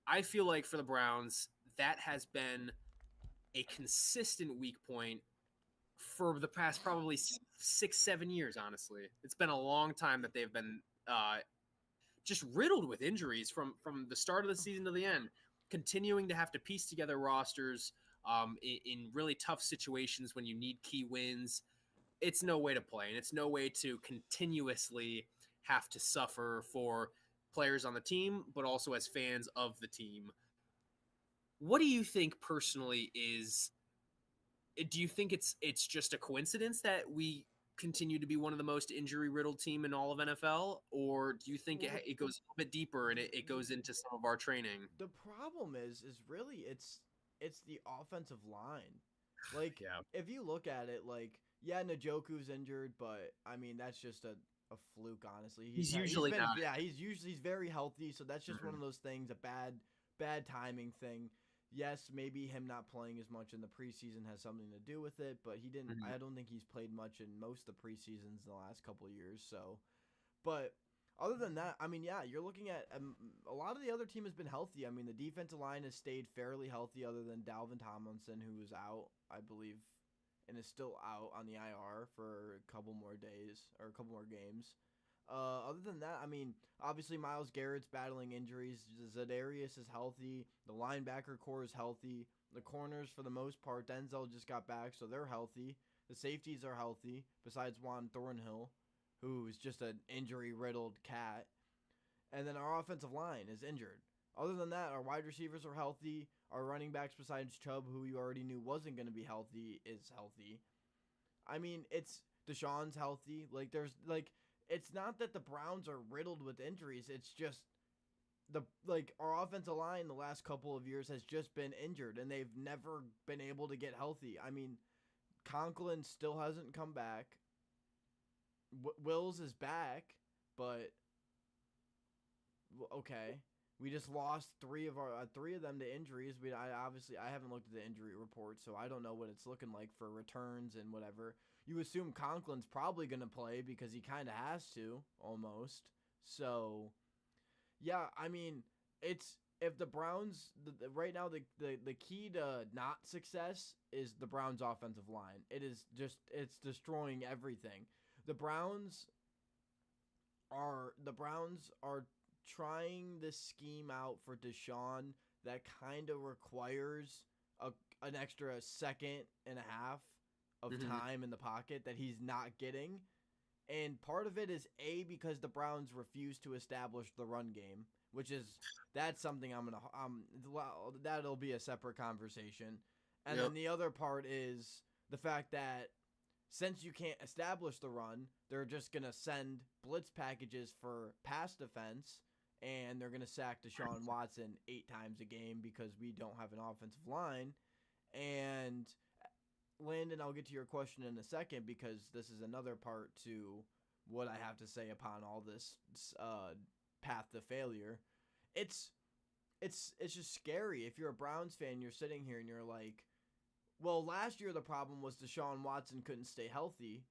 I feel like for the Browns, that has been a consistent weak point for the past probably 6-7 years, honestly. It's been a long time that they've been just riddled with injuries from the start of the season to the end, continuing to have to piece together rosters in really tough situations when you need key wins, it's no way to play, and it's no way to continuously have to suffer for players on the team, but also as fans of the team. What do you think personally is? Do you think it's just a coincidence that we continue to be one of the most injury riddled team in all of NFL, or do you think Well, it goes a little bit deeper and it goes into some of our training? the problem is really it's the offensive line. Like Yeah. if you look at it, like yeah, Njoku's injured, but I mean that's just a fluke. Honestly, He's he's usually been not. yeah he's very healthy, so that's just one Mhm. of those things, a bad timing thing. Yes, maybe him not playing as much in the preseason has something to do with it, but he didn't. Mhm. I don't think he's played much in most of the preseasons in the last couple of years. So, but other than that, I mean, yeah, you're looking at a lot of the other team has been healthy. I mean, the defensive line has stayed fairly healthy, other than Dalvin Tomlinson, who was out, I believe, and is still out on the IR for a couple more days or a couple more games. Other than that, I mean, obviously Miles Garrett's battling injuries. Zadarius is healthy. The linebacker core is healthy. The corners, for the most part, Denzel just got back, so they're healthy. The safeties are healthy, besides Juan Thornhill, who is just an injury-riddled cat. And then our offensive line is injured. Other than that, our wide receivers are healthy. Our running backs, besides Chubb, who you already knew wasn't going to be healthy, is healthy. I mean, it's Deshaun's healthy. It's not that the Browns are riddled with injuries. It's just our offensive line the last couple of years has just been injured, and they've never been able to get healthy. I mean, Conklin still hasn't come back. Wills is back, but okay. We just lost three of them to injuries. I haven't looked at the injury report, so I don't know what it's looking like for returns and whatever. You assume Conklin's probably going to play because he kind of has to almost. So, yeah, I mean, it's if the Browns right now the key to not success is the Browns offensive line. It's destroying everything. The Browns are trying this scheme out for Deshaun that kind of requires an extra second and a half of Mhm. time in the pocket that he's not getting. And part of it is because the Browns refuse to establish the run game, which is that's something that'll be a separate conversation. And Yep. then the other part is the fact that since you can't establish the run, they're just going to send blitz packages for pass defense, and they're going to sack Deshaun Watson 8 times a game because we don't have an offensive line. And Landon, I'll get to your question in a second because this is another part to what I have to say upon all this path to failure. It's it's just scary. If you're a Browns fan, you're sitting here and you're like, well, last year the problem was Deshaun Watson couldn't stay healthy.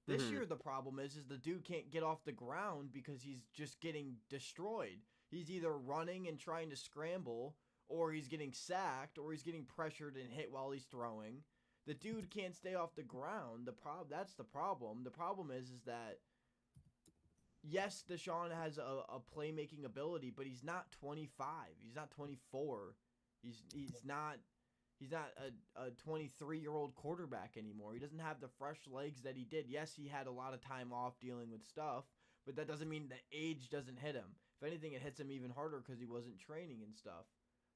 This Mhm. year the problem is the dude can't get off the ground because he's just getting destroyed. He's either running and trying to scramble, or he's getting sacked, or he's getting pressured and hit while he's throwing. The dude can't stay off the ground. That's the problem. The problem is that yes, Deshaun has a playmaking ability, but he's not 25. He's not 24. He's not a 23-year-old quarterback anymore. He doesn't have the fresh legs that he did. Yes, he had a lot of time off dealing with stuff, but that doesn't mean the age doesn't hit him. If anything, it hits him even harder because he wasn't training and stuff.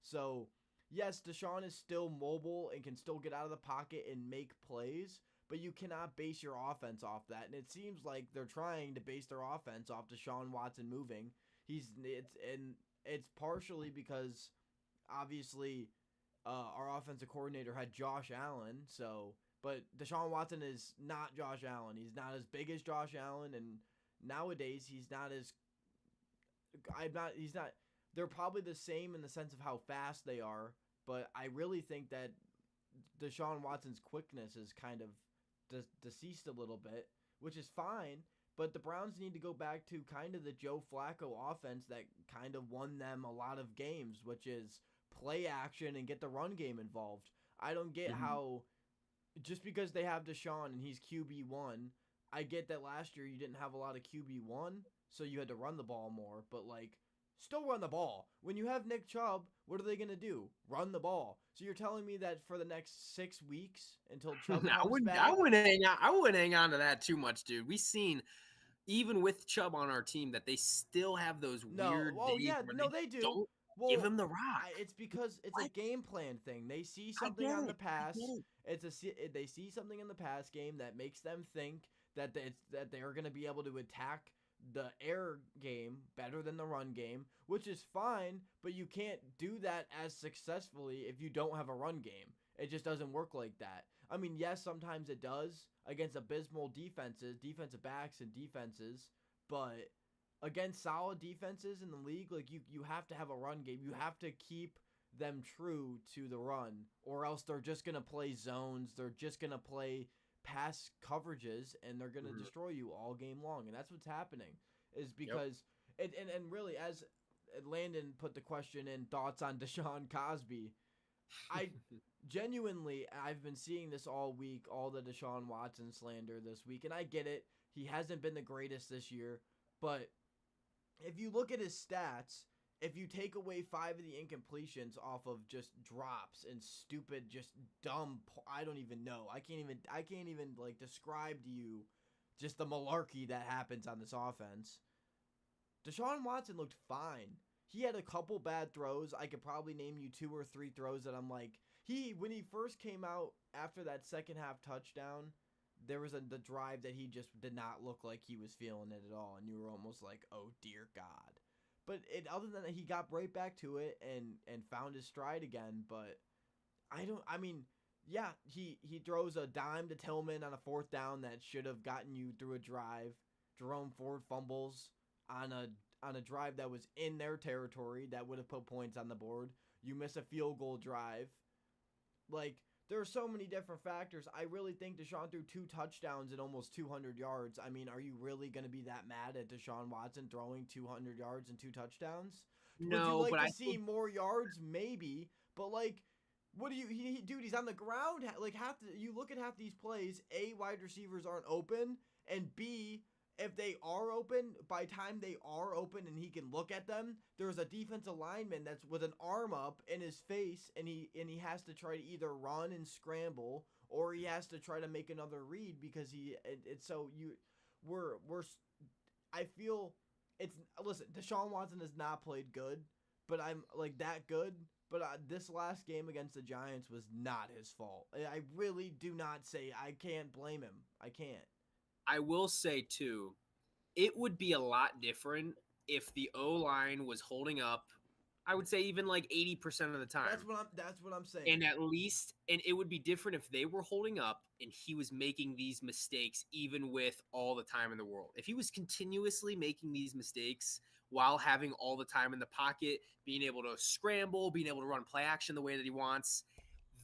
So, yes, Deshaun is still mobile and can still get out of the pocket and make plays, but you cannot base your offense off that. And it seems like they're trying to base their offense off Deshaun Watson moving. It's partially because obviously our offensive coordinator had Josh Allen, but Deshaun Watson is not Josh Allen. He's not as big as Josh Allen, and nowadays he's not as I'm not he's not they're probably the same in the sense of how fast they are, but I really think that Deshaun Watson's quickness is kind of deceased a little bit, which is fine. But the Browns need to go back to kind of the Joe Flacco offense that kind of won them a lot of games, which is play action and get the run game involved. I don't get Mhm. how just because they have Deshaun and he's QB1, I get that last year you didn't have a lot of QB1, so you had to run the ball more, but like still run the ball. When you have Nick Chubb, what are they going to do? Run the ball. So you're telling me that for the next 6 weeks until Chubb comes back? I wouldn't hang on to that too much, dude. We've seen even with Chubb on our team that they still have those weird days where they do. don't give him the rock. It's because it's a game plan thing. They see something on the pass. They see something in the pass game that makes them think that they're going to be able to attack the air game better than the run game, which is fine, but you can't do that as successfully if you don't have a run game. It just doesn't work like that. I mean, yes, sometimes it does against abysmal defensive backs and defenses, but against solid defenses in the league, like you have to have a run game. You have to keep them true to the run, or else they're just going to play zones. They're just going to play pass coverages, and they're going to destroy you all game long. And that's what's happening, is because and really, as Landon put the question in, thoughts on Deshaun Cosby, I genuinely, I've been seeing this all week, all the Deshaun Watson slander this week, and I get it. He hasn't been the greatest this year, but if you look at his stats, if you take away 5 of the incompletions off of just drops and stupid, just dumb, I don't even know. I can't even like describe to you just the malarkey that happens on this offense. Deshaun Watson looked fine. He had a couple bad throws. I could probably name you 2 or 3 throws that I'm like, when he first came out after that second half touchdown, there was the drive that he just did not look like he was feeling it at all, and you were almost like, oh dear God. But other than that, he got right back to it and found his stride again. But he throws a dime to Tillman on a 4th down that should have gotten you through a drive. Jerome Ford fumbles on a drive that was in their territory that would have put points on the board. You miss a field goal drive. Like, there are so many different factors. I really think Deshaun threw 2 touchdowns and almost 200 yards. I mean, are you really going to be that mad at Deshaun Watson throwing 200 yards and 2 touchdowns? No, would you like to see more yards? Maybe. But, like, what do you... dude, he's on the ground. Like, you look at half these plays, A, wide receivers aren't open, and B, if they are open, by the time they are open and he can look at them, there's a defensive lineman that's with an arm up in his face, and he has to try to either run and scramble, or he has to try to make another read because I feel listen, Deshaun Watson has not played good, but I'm like that good. But this last game against the Giants was not his fault. I really do not say I can't blame him. I can't. I will say, too, it would be a lot different if the O-line was holding up, I would say even like 80% of the time. That's what I'm saying. And it would be different if they were holding up and he was making these mistakes even with all the time in the world. If he was continuously making these mistakes while having all the time in the pocket, being able to scramble, being able to run play action the way that he wants,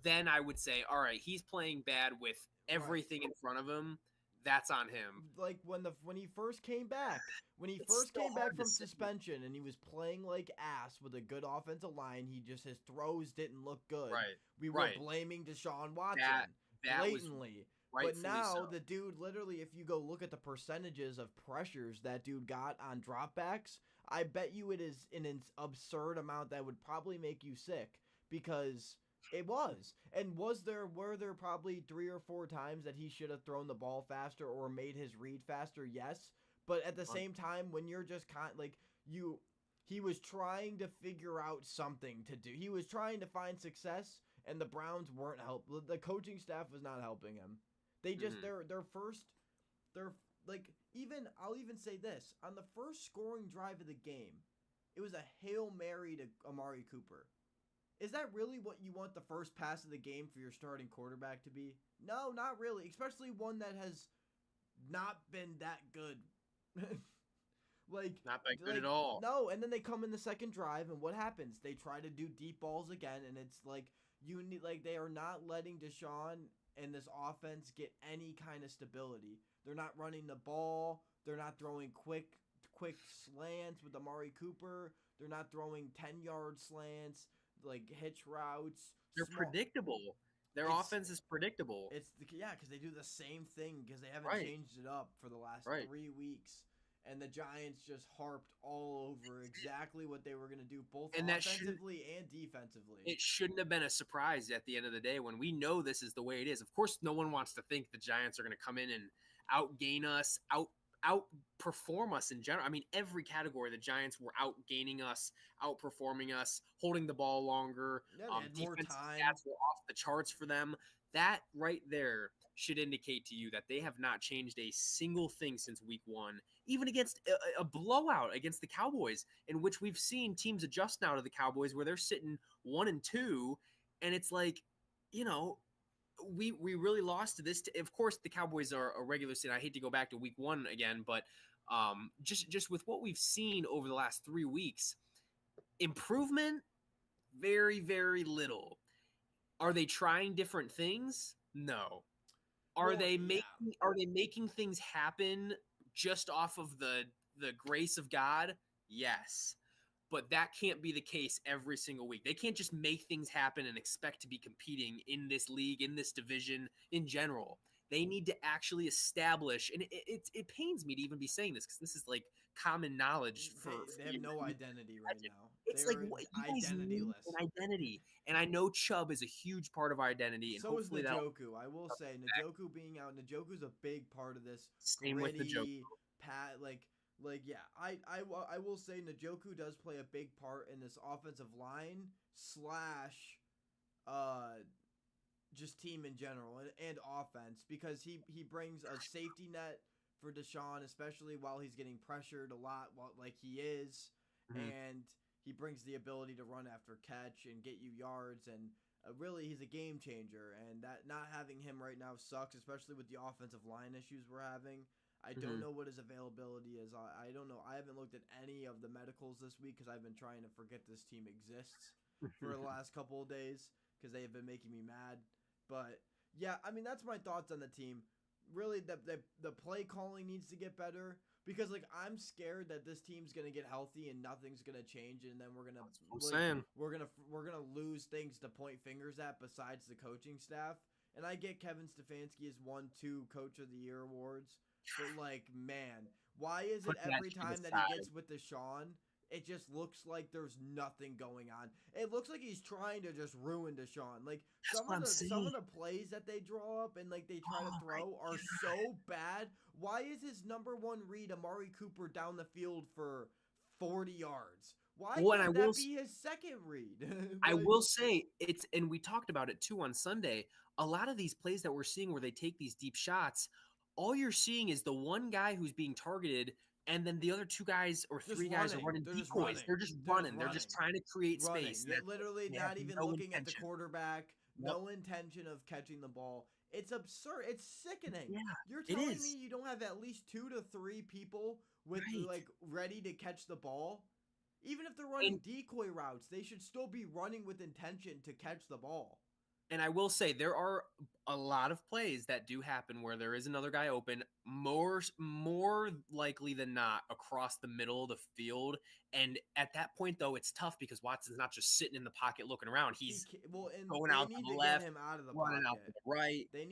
then I would say, all right, he's playing bad with everything in front of him. That's on him. Like when he first came back, from suspension and he was playing like ass with a good offensive line, his throws didn't look good. Right. We were blaming Deshaun Watson blatantly. But now the dude, literally, if you go look at the percentages of pressures that dude got on dropbacks, I bet you it is an absurd amount that would probably make you sick, because it was. And were there probably 3 or 4 times that he should have thrown the ball faster or made his read faster? Yes. But at the same time, when you're just he was trying to figure out something to do. He was trying to find success, and the Browns weren't helping. The coaching staff was not helping him. They just, I'll even say this. On the first scoring drive of the game, it was a Hail Mary to Amari Cooper. Is that really what you want the first pass of the game for your starting quarterback to be? No, not really. Especially one that has not been that good. Not that good at all. No, and then they come in the second drive, and what happens? They try to do deep balls again, and it's like they are not letting Deshaun and this offense get any kind of stability. They're not running the ball. They're not throwing quick slants with Amari Cooper. They're not throwing 10-yard slants, like hitch routes. They're predictable. Their offense is predictable. Because they do the same thing because they haven't changed it up for the last 3 weeks. and the Giants just harped all over exactly what they were going to do, both And offensively and defensively. it shouldn't have been a surprise at the end of the day when we know this is the way it is. Of course, no one wants to think the Giants are going to come in and outgain us, outperform us in general. I mean, every category, the Giants were outgaining us, outperforming us, holding the ball longer. Yeah, they had more Defensive time. stats were off the charts for them. That right there should indicate to you that they have not changed a single thing since week one, even against a blowout against the Cowboys, in which we've seen teams adjust now to the Cowboys where they're sitting 1-2. And it's like, we really lost to this. Of course, the Cowboys are a regular season. I hate to go back to week one again, but just with what we've seen over the last 3 weeks, improvement, very, very little. Are they trying different things? No. Are they making things happen just off of the grace of God? Yes. But that can't be the case every single week. They can't just make things happen and expect to be competing in this league, in this division, in general. They need to actually establish, and it pains me to even be saying this because this is like common knowledge They have no identity right now. It's like what, you guys need an identity, and I know Chubb is a huge part of our identity. And so is Njoku. I will say Njoku being out. Njoku's a big part of this. Same with Njoku. Yeah, I will say Njoku does play a big part in this offensive line / just team in general and offense because he brings a safety net for Deshaun, especially while he's getting pressured a lot, like he is, and he brings the ability to run after catch and get you yards, and really he's a game changer. And that not having him right now sucks, especially with the offensive line issues we're having. I don't know what his availability is. I don't know. I haven't looked at any of the medicals this week because I've been trying to forget this team exists for the last couple of days because they have been making me mad. But yeah, I mean, that's my thoughts on the team. Really, the play calling needs to get better because I'm scared that this team's gonna get healthy and nothing's gonna change, and then we're gonna lose things to point fingers at besides the coaching staff. And I get Kevin Stefanski has won 2 Coach of the Year awards. But man, why is it every time that he gets with Deshaun, it just looks like there's nothing going on? It looks like he's trying to just ruin Deshaun. Some of the plays that they draw up and they try to throw are so bad. Why is his number 1 read Amari Cooper down the field for 40 yards? Why can't that be his second read? I will say and we talked about it too on Sunday. A lot of these plays that we're seeing where they take these deep shots, all you're seeing is the one guy who's being targeted, and then the other 2 guys or 3 guys are running decoys. They're just running. They're just trying to create space. You're literally not even looking at the quarterback. No intention of catching the ball. It's absurd. It's sickening. Yeah, you're telling me you don't have at least 2 to 3 people with ready to catch the ball? Even if they're running decoy routes, they should still be running with intention to catch the ball. And I will say there are a lot of plays that do happen where there is another guy open, more likely than not across the middle of the field. And at that point, though, it's tough because Watson's not just sitting in the pocket looking around. He's going out to the left, get him out of the running pocket. out to the right. They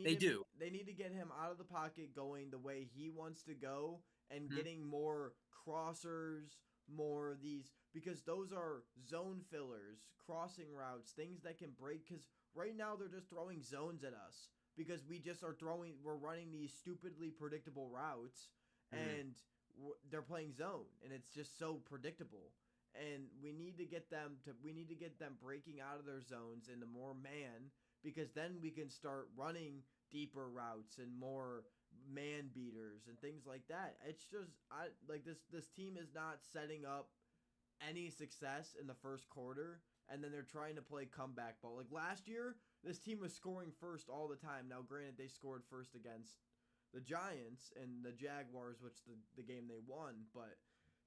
need to get him out of the pocket going the way he wants to go and getting more crossers, more of these, because those are zone fillers, crossing routes, things that can break, because right now they're just throwing zones at us because we're running these stupidly predictable routes and they're playing zone and it's just so predictable. And we need to get them breaking out of their zones into more man, because then we can start running deeper routes and more man beaters and things like that. It's just this team is not setting up any success in the first quarter, and then they're trying to play comeback ball. Last year, this team was scoring first all the time. Now, granted, they scored first against the Giants and the Jaguars, which the game they won, but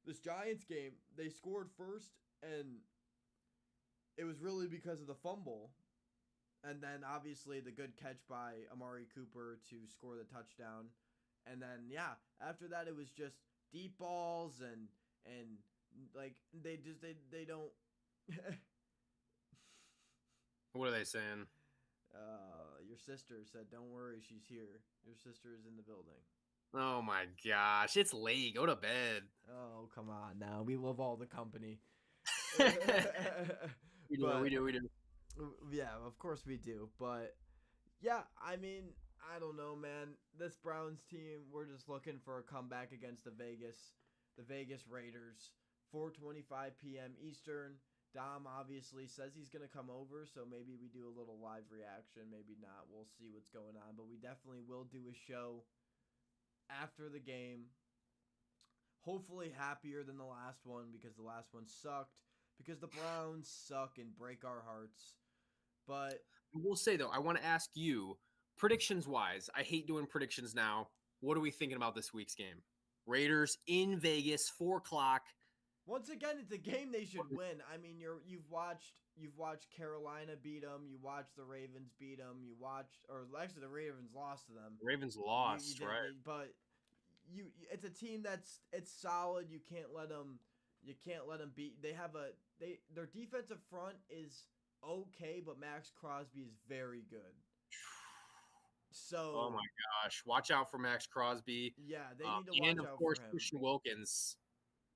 this Giants game, they scored first, and it was really because of the fumble. And then, obviously, the good catch by Amari Cooper to score the touchdown. And then, after that, it was just deep balls and they don't... What are they saying? Your sister said, "Don't worry, she's here." Your sister is in the building. Oh my gosh, it's late. Go to bed. Oh, come on now. We love all the company. We do, we But do, we do. yeah, of course we do. But yeah, I mean, I don't know, man. This Browns team, we're just looking for a comeback against the Vegas Raiders. 4:25 p.m. Eastern. Dom obviously says he's gonna come over, so maybe we do a little live reaction. Maybe not. We'll see what's going on, but we definitely will do a show after the game. Hopefully happier than the last one because the last one sucked. Because the Browns suck and break our hearts. But I will say though, I want to ask you, predictions wise. I hate doing predictions now. What are we thinking about this week's game? Raiders in Vegas, 4 o'clock. once again, it's a game they should win. I mean, you've watched Carolina beat them. You watched the Ravens beat them. You watched, or actually, the Ravens lost to them. Ravens You lost, did, right? but it's a team it's solid. You can't let them. You can't let them beat. They have their defensive front is okay, but Max Crosby is very good. Oh So my gosh, watch out for Max Crosby, yeah, they need to watch and of out for course him. Christian Wilkins,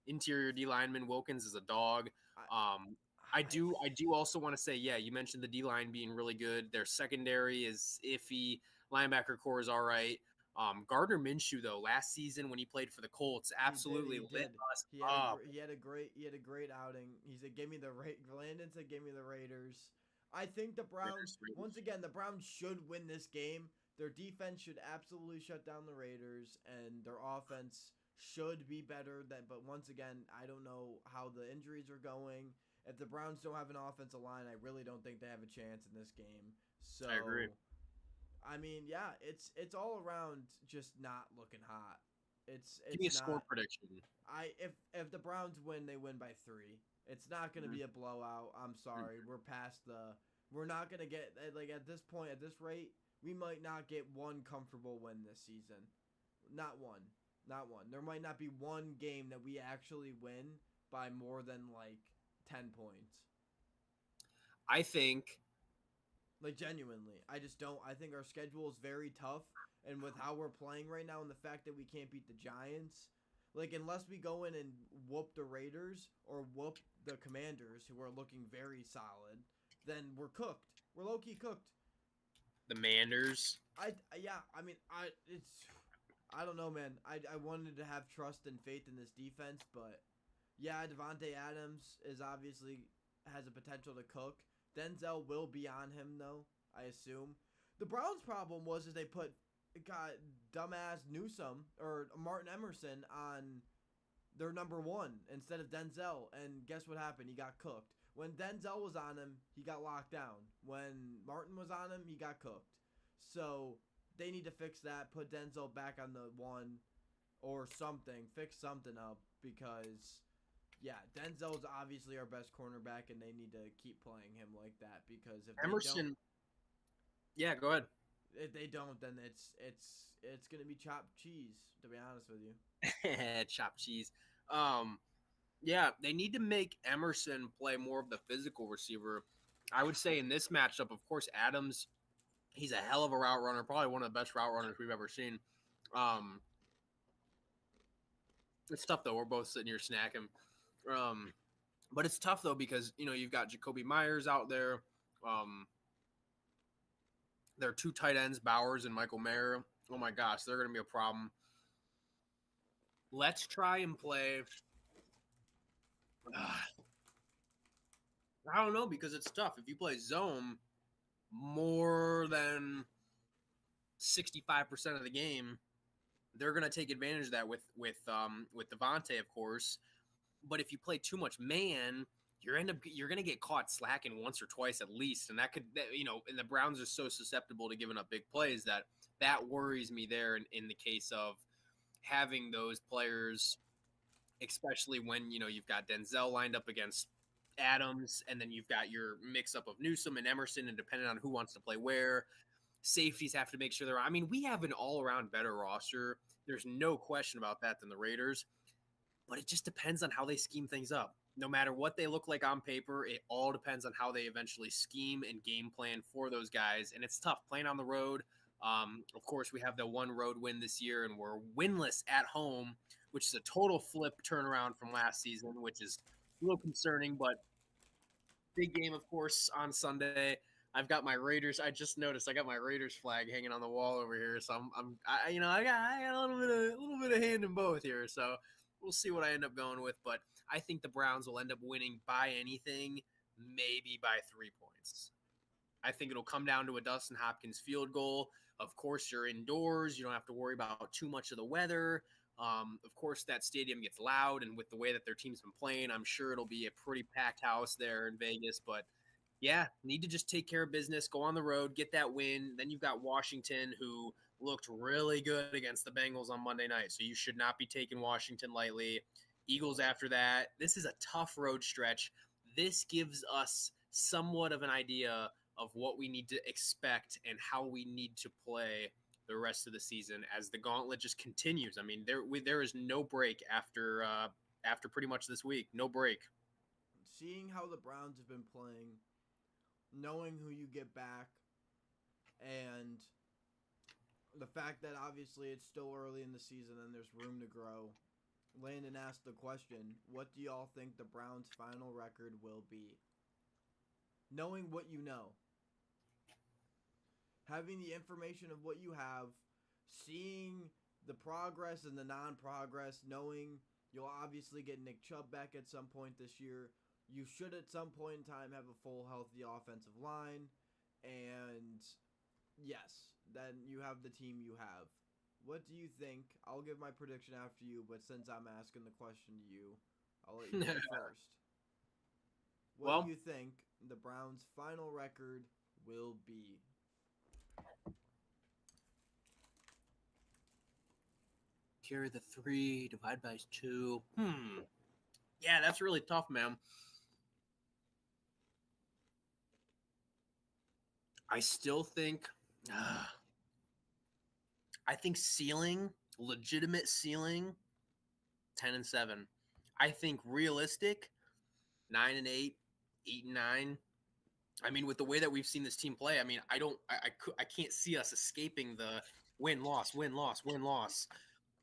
interior D lineman. Wilkins is a dog. I, Um, I do also want to say, yeah, you mentioned the D line being really good. Their secondary is iffy. Linebacker core is all right. Gardner Minshew though, last season when he played for the Colts, absolutely he lit did. us up. He had a great outing. He said, "Give me the Landon said, "Give me the Raiders." I think the Browns Raiders, Raiders. once again the Browns should win this game. Their defense should absolutely shut down the Raiders, and their offense should be better. But once again, I don't know how the injuries are going. If the Browns don't have an offensive line, I really don't think they have a chance in this game. I agree. So I mean, yeah, it's all around just not looking hot. Give me a It's score not. prediction. I if the Browns win, they win by 3. It's not going to be a blowout. I'm sorry. We're past the. We're not going to get like at this point at this rate. We might not get one comfortable win this season. Not one. Not one. There might not be one game that we actually win by more than like 10 points. I think Like genuinely, I just don't. I think our schedule is very tough, and with how we're playing right now, and the fact that we can't beat the Giants, like unless we go in and whoop the Raiders or whoop the Commanders, who are looking very solid, then we're cooked. We're low key cooked. the Manders. Yeah. I mean, I don't know, man. I wanted to have trust and faith in this defense, but yeah, Devontae Adams is obviously has a potential to cook. Denzel will be on him though, I assume. The Browns' problem was is they got dumbass Newsome or Martin Emerson on their number one instead of Denzel, and guess what happened? He got cooked. When Denzel was on him, he got locked down. When Martin was on him, he got cooked. So they need to fix that. Put Denzel back on the one or something. Fix something up because yeah, Denzel's obviously our best cornerback, and they need to keep playing him like that because Emerson. Yeah, go ahead. if they don't, then it's gonna be chopped cheese. To be honest with you, Chopped cheese. Um, yeah, they need to make Emerson play more of the physical receiver. I would say in this matchup, of course, Adams, he's a hell of a route runner, probably one of the best route runners we've ever seen. Um, it's tough though. We're both sitting here snacking. But it's tough though because you've got Jacoby Myers out there. There are two tight ends, Bowers and Michael Mayer. Oh my gosh, they're going to be a problem. Let's try and play. I don't know because it's tough. If you play zone more than 65% of the game, they're going to take advantage of that with Devontae, of course. But if you play too much man, you're going to get caught slacking once or twice at least, and and the Browns are so susceptible to giving up big plays that worries me there in the case of having those players, especially when you've got Denzel lined up against Adams, and then you've got your mix up of Newsome and Emerson, and depending on who wants to play where, safeties have to make sure they're. I mean, we have an all around better roster. There's no question about that than the Raiders, but it just depends on how they scheme things up. No matter what they look like on paper, it all depends on how they eventually scheme and game plan for those guys. And it's tough playing on the road. Of course, we have the one road win this year, and we're winless at home, which is a total flip turnaround from last season, which is a little concerning. But big game, of course, on Sunday. I've got my Raiders. I just noticed I got my Raiders flag hanging on the wall over here, so I got a little bit of hand in both here. So we'll see what I end up going with, but I think the Browns will end up winning by anything, maybe by 3 points. I think it'll come down to a Dustin Hopkins field goal. Of course, you're indoors. You don't have to worry about too much of the weather. Of course, that stadium gets loud, and with the way that their team's been playing, I'm sure it'll be a pretty packed house there in Vegas. But yeah, need to just take care of business, go on the road, get that win. Then you've got Washington, who looked really good against the Bengals on Monday night. So you should not be taking Washington lightly. Eagles after that. This is a tough road stretch. This gives us somewhat of an idea of what we need to expect and how we need to play the rest of the season as the gauntlet just continues. I mean, there is no break after pretty much this week. No break. Seeing how the Browns have been playing, knowing who you get back, and the fact that obviously it's still early in the season and there's room to grow. Landon asked the question, what do y'all think the Browns' final record will be? Knowing what you know. Having the information of what you have, seeing the progress and the non-progress, knowing you'll obviously get Nick Chubb back at some point this year. You should at some point in time have a full healthy offensive line. And yes, then you have the team you have. What do you think? I'll give my prediction after you, but since I'm asking the question to you, I'll let you go first. What do you think the Browns' final record will be? Carry the 3, divide by 2. Yeah, that's really tough, man. I still think legitimate ceiling, 10-7. I think realistic, 9-8, 8-9. I mean, with the way that we've seen this team play, I mean, I can't see us escaping the win-loss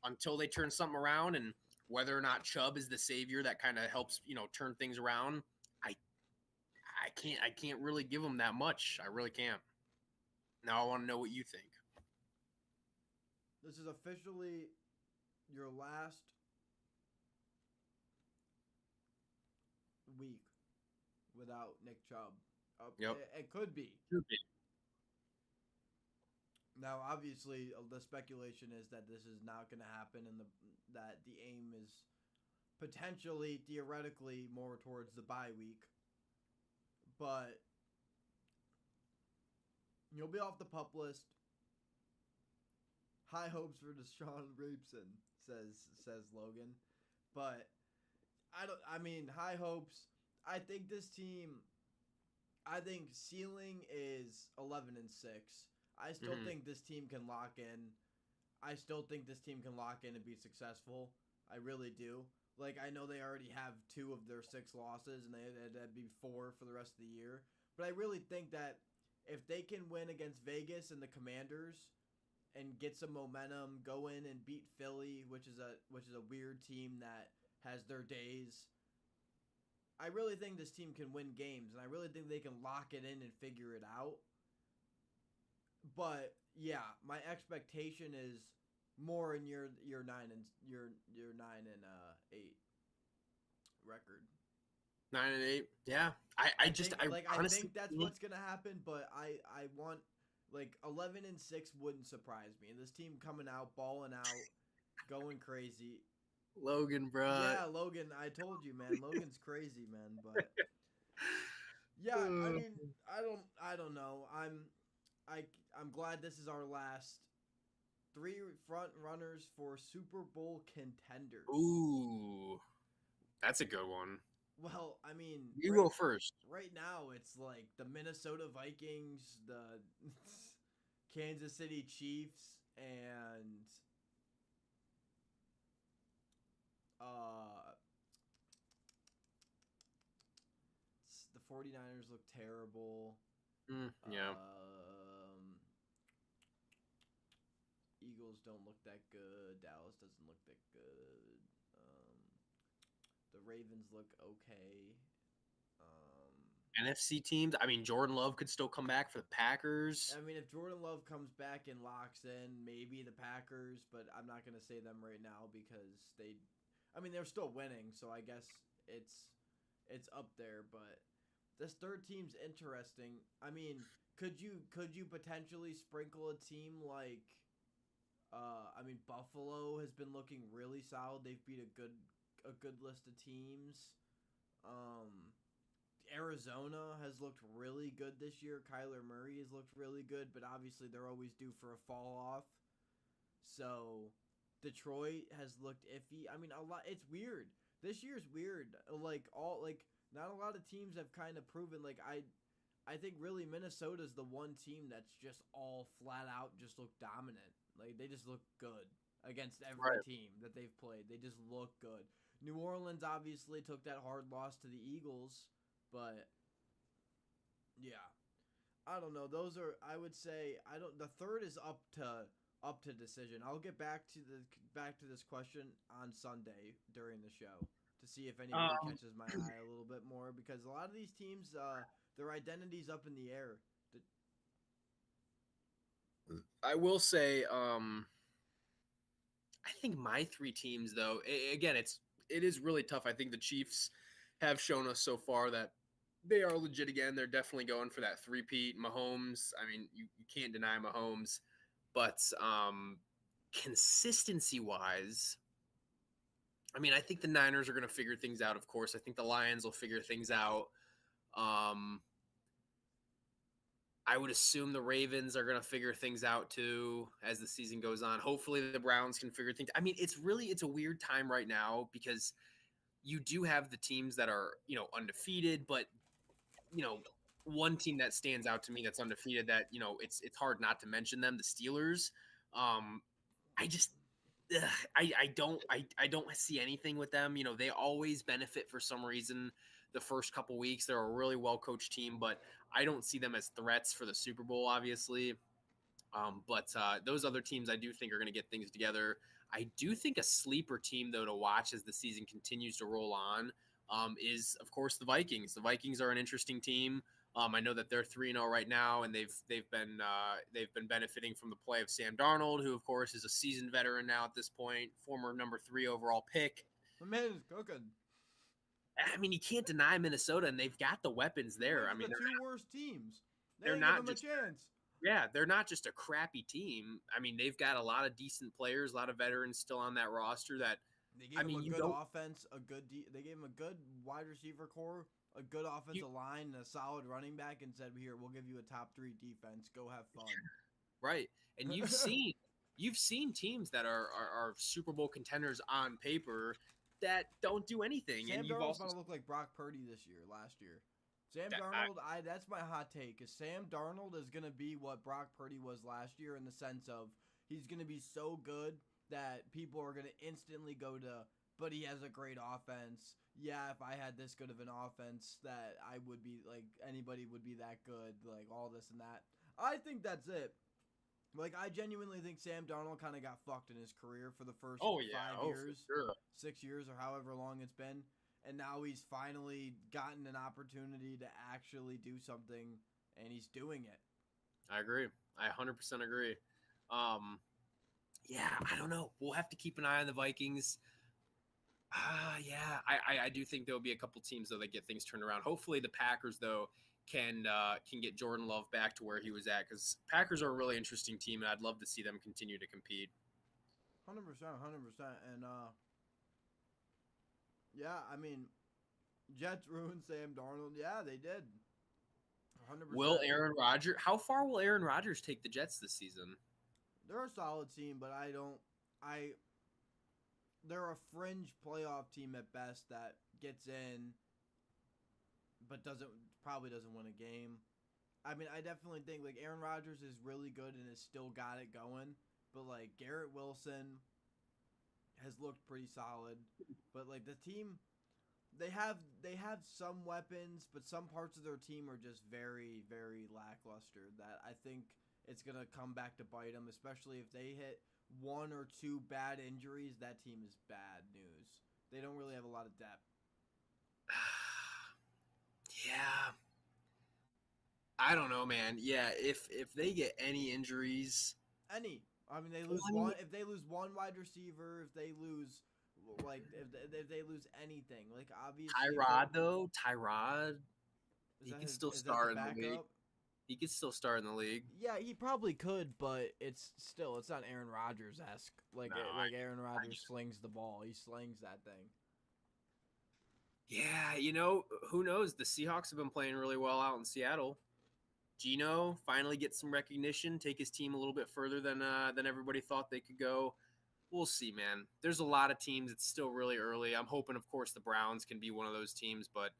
until they turn something around. And whether or not Chubb is the savior that kind of helps, turn things around, I can't really give them that much. I really can't. Now I want to know what you think. This is officially your last week without Nick Chubb. Yep. It could be. Could be. Now, obviously, the speculation is that this is not going to happen, and that the aim is potentially, theoretically, more towards the bye week. But you'll be off the PUP list. High hopes for Deshaun Reapson, says Logan. But high hopes. I think ceiling is 11-6. I still think this team can lock in. I still think this team can lock in and be successful. I really do. Like, I know they already have 2 of their 6 losses, and that'd be 4 for the rest of the year. But I really think that if they can win against Vegas and the Commanders and get some momentum, go in and beat Philly, which is a weird team that has their days. I really think this team can win games, and I really think they can lock it in and figure it out. But yeah, my expectation is more in your 9 and 8 record. 9-8, yeah. I think that's what's gonna happen, but I want 11-6 wouldn't surprise me. And this team coming out, balling out, going crazy. Logan, bro. Yeah, Logan. I told you, man. Logan's crazy, man. But yeah, I mean, I don't know. I'm glad this is our last 3 front runners for Super Bowl contenders. Ooh, that's a good one. Well, I mean, you go first. Right now, it's like the Minnesota Vikings, the Kansas City Chiefs, and the 49ers look terrible. Yeah. Eagles don't look that good. Dallas doesn't look that good. The Ravens look okay. NFC teams. I mean, Jordan Love could still come back for the Packers. I mean, if Jordan Love comes back and locks in, maybe the Packers, but I'm not going to say them right now because they're still winning, so I guess it's up there, but this third team's interesting. I mean, could you potentially sprinkle a team like Buffalo has been looking really solid. They've beat a good list of teams. Arizona has looked really good this year. Kyler Murray has looked really good, but obviously they're always due for a fall off. So Detroit has looked iffy. I mean, a lot. It's weird. This year's weird. Not a lot of teams have kind of proven. I think really Minnesota's the one team that's just all flat out just look dominant. Like they just look good against every team that they've played. They just look good. New Orleans obviously took that hard loss to the Eagles. But yeah, I don't know. Those are, I would say, I don't. The third is up to decision. I'll get back to this question on Sunday during the show to see if anybody catches my eye a little bit more, because a lot of these teams, their identity's up in the air. I will say, I think my three teams, though, again, it is really tough. I think the Chiefs have shown us so far that they are legit again. They're definitely going for that three-peat. Mahomes, I mean, you can't deny Mahomes. But consistency-wise, I mean, I think the Niners are going to figure things out, of course. I think the Lions will figure things out. I would assume the Ravens are going to figure things out, too, as the season goes on. Hopefully the Browns can figure things out. I mean, it's a weird time right now because you do have the teams that are, undefeated, but one team that stands out to me that's undefeated that, it's hard not to mention them, the Steelers. I don't see anything with them. They always benefit for some reason the first couple weeks. They're a really well-coached team, but I don't see them as threats for the Super Bowl, obviously. But those other teams I do think are going to get things together. I do think a sleeper team, though, to watch as the season continues to roll on is, of course, the Vikings. The Vikings are an interesting team. I know that they're 3-0 right now, and they've been benefiting from the play of Sam Darnold, who, of course, is a seasoned veteran now at this point, former number 3 overall pick. The man is cooking. I mean, you can't deny Minnesota, and they've got the weapons there. I mean, the two worst teams. They're not just a chance. Yeah, they're not just a crappy team. I mean, they've got a lot of decent players, a lot of veterans still on that roster. That they gave him a good offense, they gave him a good wide receiver core, a good offensive line, and a solid running back, and said, "Here, we'll give you a top 3 defense. Go have fun." Right, and you've seen teams that are Super Bowl contenders on paper that don't do anything. Sam and Darnold's going to look like Brock Purdy last year. Sam Darnold, that's my hot take, is Sam Darnold is going to be what Brock Purdy was last year in the sense of he's going to be so good that people are going to instantly go to, but he has a great offense. Yeah, if I had this good of an offense, that I would be, like, anybody would be that good, like, all this and that. I think that's it. Like, I genuinely think Sam Darnold kind of got fucked in his career for the first 5 years, for sure. 6 years, or however long it's been. And now he's finally gotten an opportunity to actually do something, and he's doing it. I agree. I 100% agree. Yeah, I don't know. We'll have to keep an eye on the Vikings. Yeah, I do think there'll be a couple teams, though, that get things turned around. Hopefully the Packers, though, can get Jordan Love back to where he was at, because Packers are a really interesting team, and I'd love to see them continue to compete. 100%. And, yeah, I mean, Jets ruined Sam Darnold. Yeah, they did. 100%. How far will Aaron Rodgers take the Jets this season? They're a solid team, but they're a fringe playoff team at best that gets in, but probably doesn't win a game. I mean, I definitely think, like, Aaron Rodgers is really good and has still got it going, but, like, Garrett Wilson has looked pretty solid, but, like, the team, they have some weapons, but some parts of their team are just very, very lackluster, that I think it's going to come back to bite them, especially if they hit one or two bad injuries, that team is bad news. They don't really have a lot of depth. Yeah. I don't know, man. Yeah, if they get any injuries, I mean, they lose one. If they lose one wide receiver, if they lose, like, if they lose anything, like obviously, Tyrod, he can still is that the start in the league. backup? He could still start in the league. Yeah, he probably could, but it's not Aaron Rodgers esque. Like No, Aaron Rodgers slings the ball. He slings that thing. Yeah, who knows? The Seahawks have been playing really well out in Seattle. Geno finally gets some recognition, take his team a little bit further than everybody thought they could go. We'll see, man. There's a lot of teams. It's still really early. I'm hoping, of course, the Browns can be one of those teams, but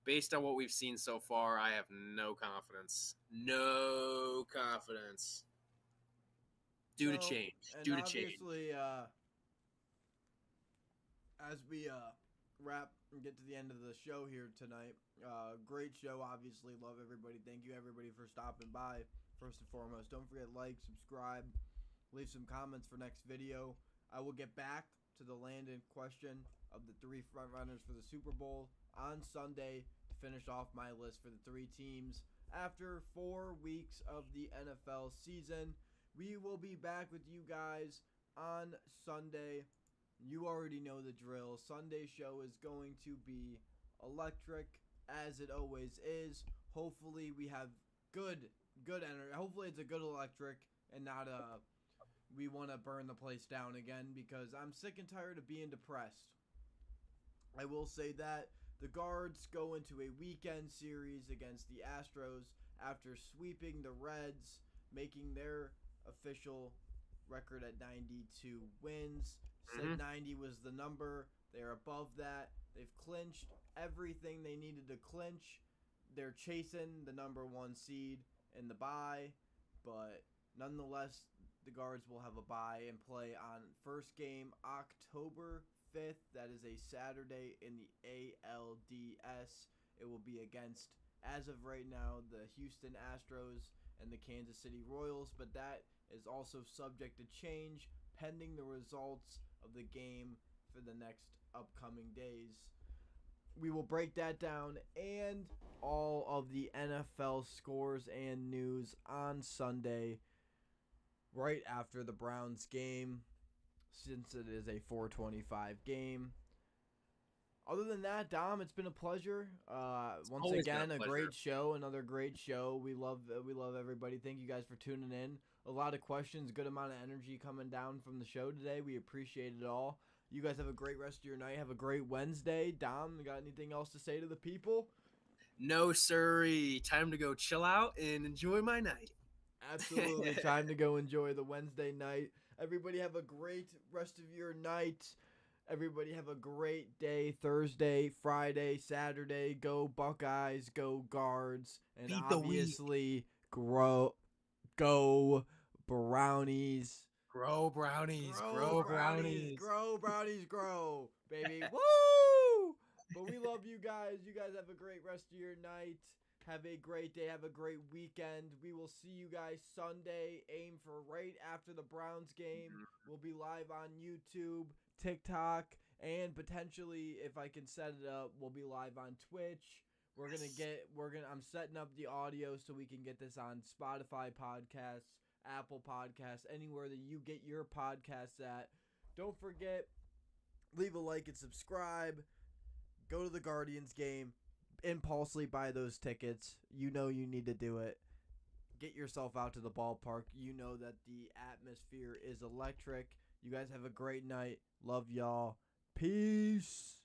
based on what we've seen so far, I have no confidence. No confidence. Due to change. Obviously, as we wrap and get to the end of the show here tonight, great show, obviously. Love everybody. Thank you, everybody, for stopping by, first and foremost. Don't forget, like, subscribe, leave some comments for next video. I will get back to the Landon question of the 3 front runners for the Super Bowl on Sunday to finish off my list for the 3 teams. After 4 weeks of the NFL season, we will be back with you guys on Sunday. You already know the drill. Sunday's show is going to be electric, as it always is. Hopefully we have good energy. Hopefully it's a good electric and not we want to burn the place down again, because I'm sick and tired of being depressed. I will say that the Guards go into a weekend series against the Astros after sweeping the Reds, making their official record at 92 wins. Said 90 was the number. They're above that. They've clinched everything they needed to clinch. They're chasing the number 1 seed in the bye, but nonetheless, the Guards will have a bye and play on first game October 5th. That is a Saturday in the ALDS. It will be against, as of right now, the Houston Astros and the Kansas City Royals, but that is also subject to change pending the results of the game for the next upcoming days. We will break that down and all of the NFL scores and news on Sunday, right after the Browns game, since it is a 4:25 game. Other than that, Dom, it's been a pleasure. Once again, a great show, another great show. We love everybody. Thank you guys for tuning in. A lot of questions, good amount of energy coming down from the show today. We appreciate it all. You guys have a great rest of your night. Have a great Wednesday. Dom, you got anything else to say to the people? No, sirree. Time to go chill out and enjoy my night. Absolutely. Time to go enjoy the Wednesday night. Everybody have a great rest of your night. Everybody have a great day. Thursday, Friday, Saturday. Go Buckeyes. Go Guards. And beat obviously, go Brownies. Grow Brownies. Grow Brownies. Grow Brownies. Grow, baby. Woo! But we love you guys. You guys have a great rest of your night. Have a great day. Have a great weekend. We will see you guys Sunday. Aim for right after the Browns game. We'll be live on YouTube, TikTok, and potentially, if I can set it up, we'll be live on Twitch. I'm setting up the audio so we can get this on Spotify podcasts, Apple Podcasts, anywhere that you get your podcasts at. Don't forget, leave a like and subscribe. Go to the Guardians game. Impulsively buy those tickets. You know you need to do it. Get yourself out to the ballpark. You know that the atmosphere is electric. You guys have a great night. Love y'all. Peace.